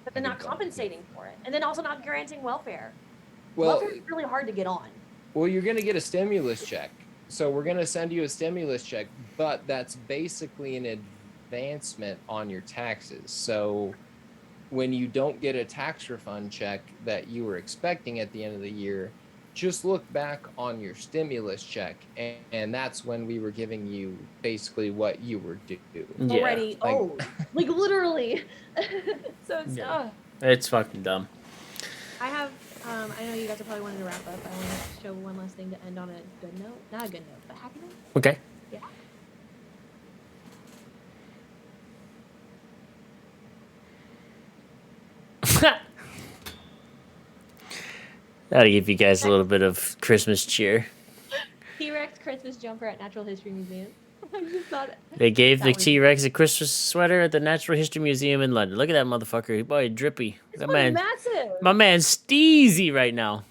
But they're not compensating for it, and then also not granting welfare. Well, welfare is really hard to get on. Well, you're going to get a stimulus check. So we're going to send you a stimulus check, but that's basically an advancement on your taxes. So when you don't get a tax refund check that you were expecting at the end of the year, just look back on your stimulus check, and that's when we were giving you basically what you were due. Yeah. Already owed. Like literally. So it's It's fucking dumb. I have I know you guys are probably wanting to wrap up. I want to show one last thing to end on a good note. Not a good note, but happy note. Okay. Yeah. That'll give you guys a little bit of Christmas cheer. T-Rex Christmas jumper at Natural History Museum. I just thought They gave that the was- T-Rex a Christmas sweater at the Natural History Museum in London. Look at that motherfucker. Boy, drippy. This That one's man, massive. my man's steezy right now.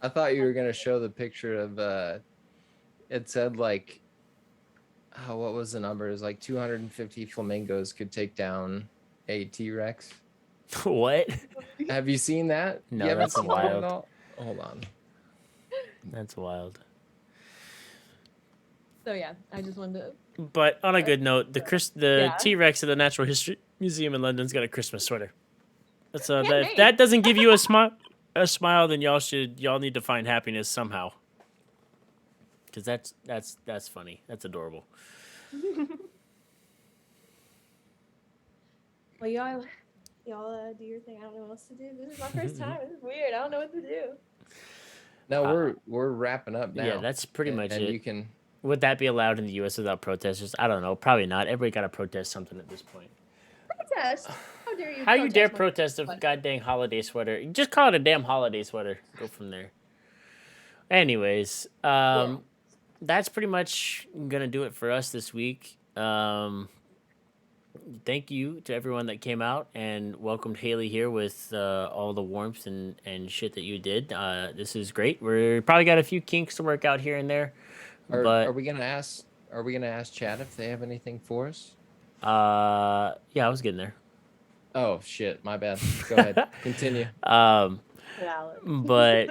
I thought you were going to show the picture of, it said like, what was the number? It was like 250 flamingos could take down a T-Rex. What? Have you seen that? No, You haven't that's seen that wild. at all? Hold on. That's wild. So yeah, I just wanted to. But on a good note, the Yeah. T-Rex at the Natural History Museum in London's got a Christmas sweater. That's that Handmade. that doesn't give you a smile, then y'all need to find happiness somehow. Cause that's funny. That's adorable. Well, y'all do your thing. I don't know what else to do. This is my first time. This is weird. I don't know what to do. No, we're wrapping up now. Yeah, that's pretty much and it. you can. Would that be allowed in the U.S. without protesters? I don't know. Probably not. Everybody got to protest something at this point. Protest. How dare you? How you dare my- protest a goddamn holiday sweater? Just call it a damn holiday sweater. Go from there. Anyways, that's pretty much gonna do it for us this week. Thank you to everyone that came out and welcomed Haley here with all the warmth and shit that you did. This is great. We're probably got a few kinks to work out here and there, Are But we gonna ask? Are we gonna ask Chad if they have anything for us? yeah, I was getting there. Oh shit, my bad. Go ahead. Continue. But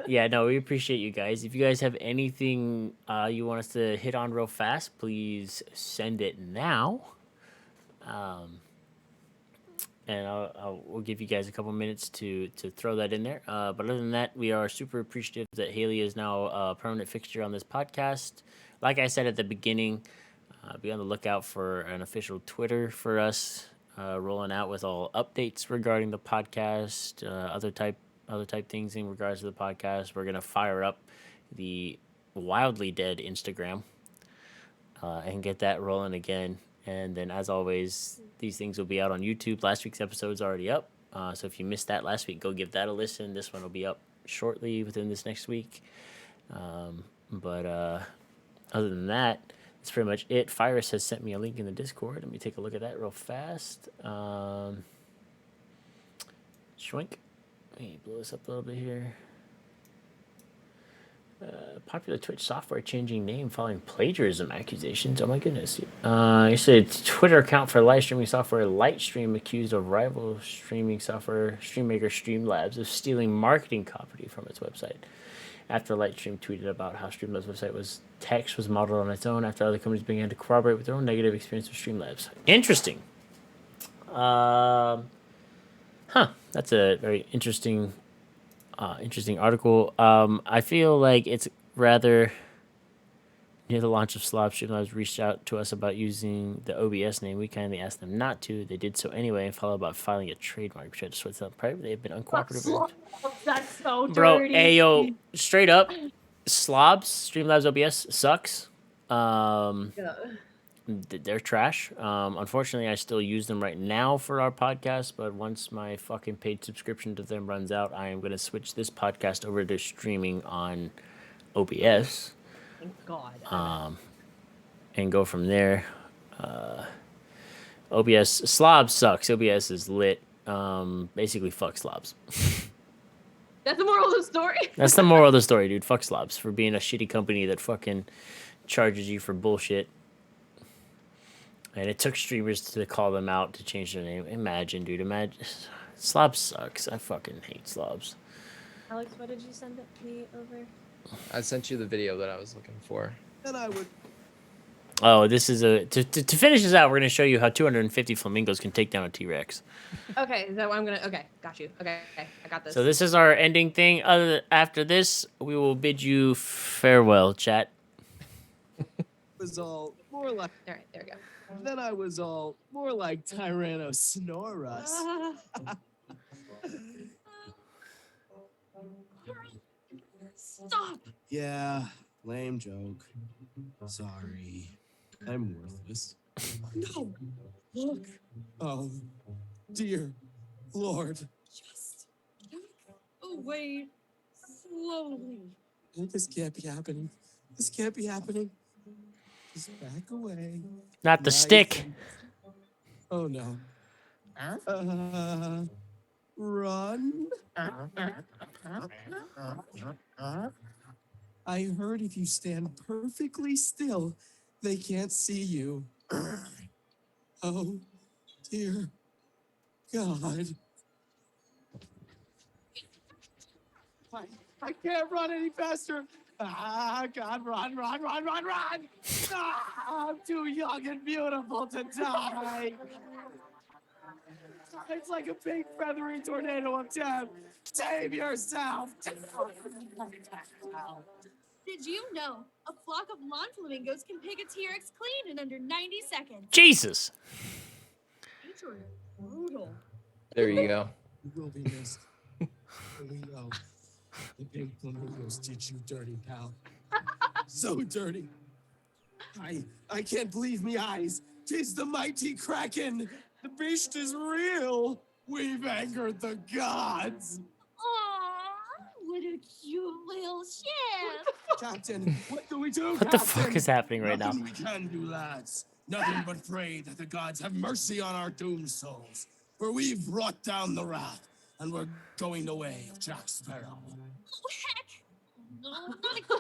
yeah, no, we appreciate you guys. If you guys have anything you want us to hit on real fast, please send it now. And we'll give you guys a couple minutes to throw that in there. But other than that, we are super appreciative that Haley is now a permanent fixture on this podcast. Like I said at the beginning, be on the lookout for an official Twitter for us, rolling out with all updates regarding the podcast, other type things in regards to the podcast. We're gonna fire up the wildly dead Instagram and get that rolling again. And then, as always, these things will be out on YouTube. Last week's episode's already up. So if you missed that last week, go give that a listen. This one will be up shortly within this next week. But other than that, that's pretty much it. Virus has sent me a link in the Discord. Let me take a look at that real fast. Schwink. Let me blow this up a little bit here. Popular Twitch software changing name following plagiarism accusations. Oh my goodness. You said Twitter account for live streaming software Lightstream accused of rival streaming software Streammaker Streamlabs of stealing marketing copy from its website. After Lightstream tweeted about how Streamlabs' website text was modeled on its own after other companies began to corroborate with their own negative experience with Streamlabs. Interesting. That's a very interesting article. I feel like it's rather near the launch of Slob, Streamlabs reached out to us about using the OBS name. We kindly asked them not to. They did so anyway and followed by filing a trademark. We tried to sort that out private. They have been uncooperative. That's so dirty. Bro, ayo, straight up, Slobs, Streamlabs OBS sucks. They're trash. Unfortunately, I still use them right now for our podcast, but once my fucking paid subscription to them runs out, I am going to switch this podcast over to streaming on OBS. Thank God. And go from there. OBS, Slobs sucks. OBS is lit. Basically, fuck Slobs. That's the moral of the story. That's the moral of the story, dude. Fuck Slobs for being a shitty company that fucking charges you for bullshit. And it took streamers to call them out to change their name. Imagine, dude. Imagine. Slobs sucks. I fucking hate Slobs. Alex, what did you send me over? I sent you the video that I was looking for. And I would. Oh, this is to finish this out, we're going to show you how 250 flamingos can take down a T-Rex. Okay, so I'm gonna. Okay, got you. Okay, I got this. So this is our ending thing. After this, we will bid you farewell, chat. Was all more like. All right, there we go. Then I was all more like Tyrannosaurus. Stop. Yeah, lame joke. Sorry. I'm worthless. No! Look! Oh, dear Lord. Just back away slowly. This can't be happening. This can't be happening. Just back away. Not the Nice stick. and- Oh no. Run. I heard if you stand perfectly still, they can't see you. Oh, dear God. I can't run any faster. Ah, God, run. Ah, I'm too young and beautiful to die. It's like a big feathery tornado of death. Save yourself. Did you know a flock of lawn flamingos can pick a T-Rex clean in under 90 seconds? Jesus. These are brutal. There you go. You will be missed. We know. The big flamingos did you dirty, pal. So dirty. I can't believe me eyes. 'Tis the mighty Kraken. The beast is real. We've angered the gods. Aww, what a cute little ship. Captain, what do we do, What the fuck is happening right now? Nothing we can do, lads. Nothing but pray that the gods have mercy on our doomed souls. For we've brought down the wrath, and we're going the way of Jack Sparrow. Oh, heck. No, not again.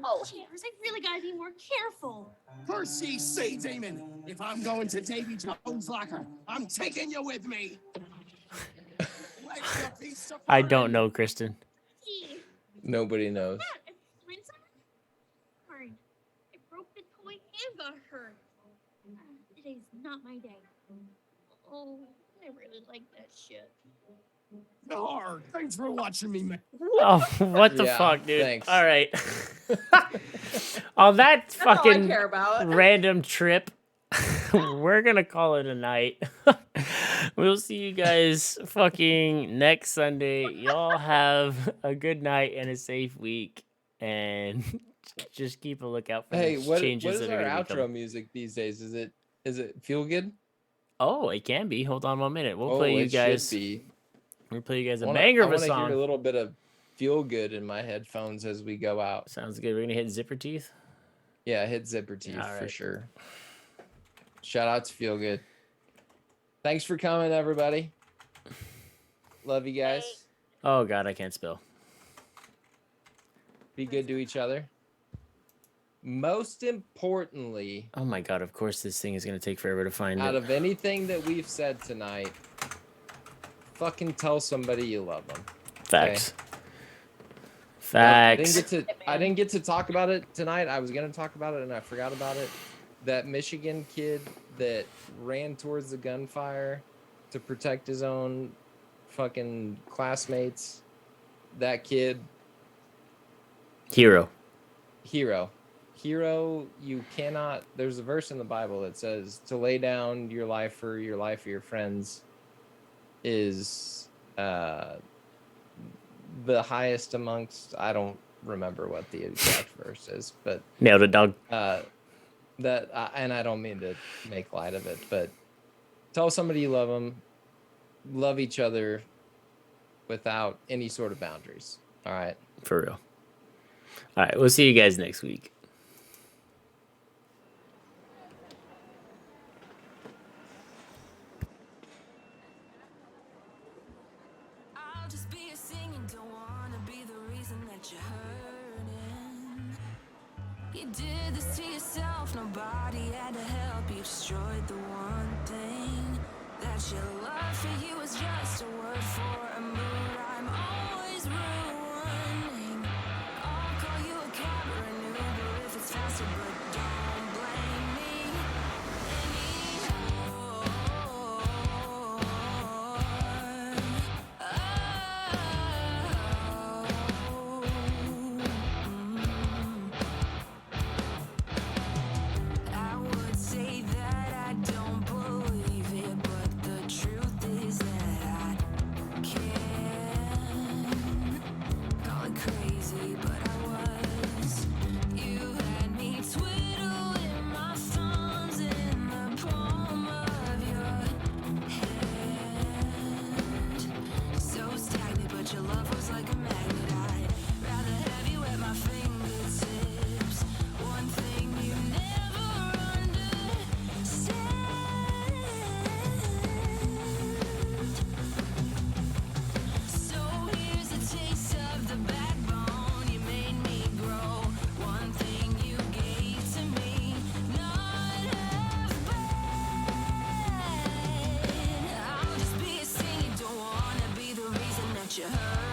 Oh, Jeepers, I really gotta be more careful. Percy C. Demon, if I'm going to Davy Jones' locker, I'm taking you with me. Where's your piece of I don't fun? know, Kristen. Gee, Nobody knows. that explains that. Darn, I broke the toy and got hurt. Today's not my day. Oh, I really like that shit. Arr, thanks for watching me, man. Oh, what the Yeah, fuck, dude? thanks. All right. On that That's all I fucking care about. random trip, we're gonna call it a night. We'll see you guys fucking next Sunday. Y'all have a good night and a safe week, and just keep a lookout for Hey, the what changes is that our are gonna be outro coming. music these days? Is it feel good? Oh, it can be. Hold on 1 minute. We'll Oh, play you it guys. should be. We'll play you guys a I banger of a want to hear song. a little bit of feel good in my headphones as we go out. Sounds good. We're gonna hit Zipper Teeth. Yeah, hit Zipper Teeth All for right. sure. Shout out to Feel Good. Thanks for coming, everybody. Love you guys. Oh God, I can't spell. Be good to each other. Most importantly, Oh my God, of course this thing is gonna take forever to find out it. of anything that we've said tonight, fucking tell somebody you love them. Facts. I Facts. didn't get to talk about it tonight. I was gonna talk about it and I forgot about it. That Michigan kid that ran towards the gunfire to protect his own fucking classmates. That kid, Hero. hero. You cannot. There's a verse in the Bible that says to lay down your life for your friends is the highest amongst. I don't remember what the exact verse is, but Nailed it, dog. and I don't mean to make light of it, but tell somebody you love them, love each other without any sort of boundaries. All right. For real. All right, we'll see you guys next week. I'll just be a singing, don't wanna be the reason that you're hurting. You did this to yourself, nobody had to help. You destroyed the one thing that your love for you is just a word for a mood I'm always ruining. I'll call you a cab or an Uber if it's faster, but don't blame me I would say that I don't believe it, but the truth is that I can. Call it crazy, but I was. You had me twiddling my thumbs in the palm of your hand. So stagnant, but your love was like a magnet. I'd rather have you at my fingertips. One thing you never understand. So here's a taste of the backbone you made me grow. One thing you gave to me, not half bad. I'll just be a singer, don't wanna be the reason that you hurt.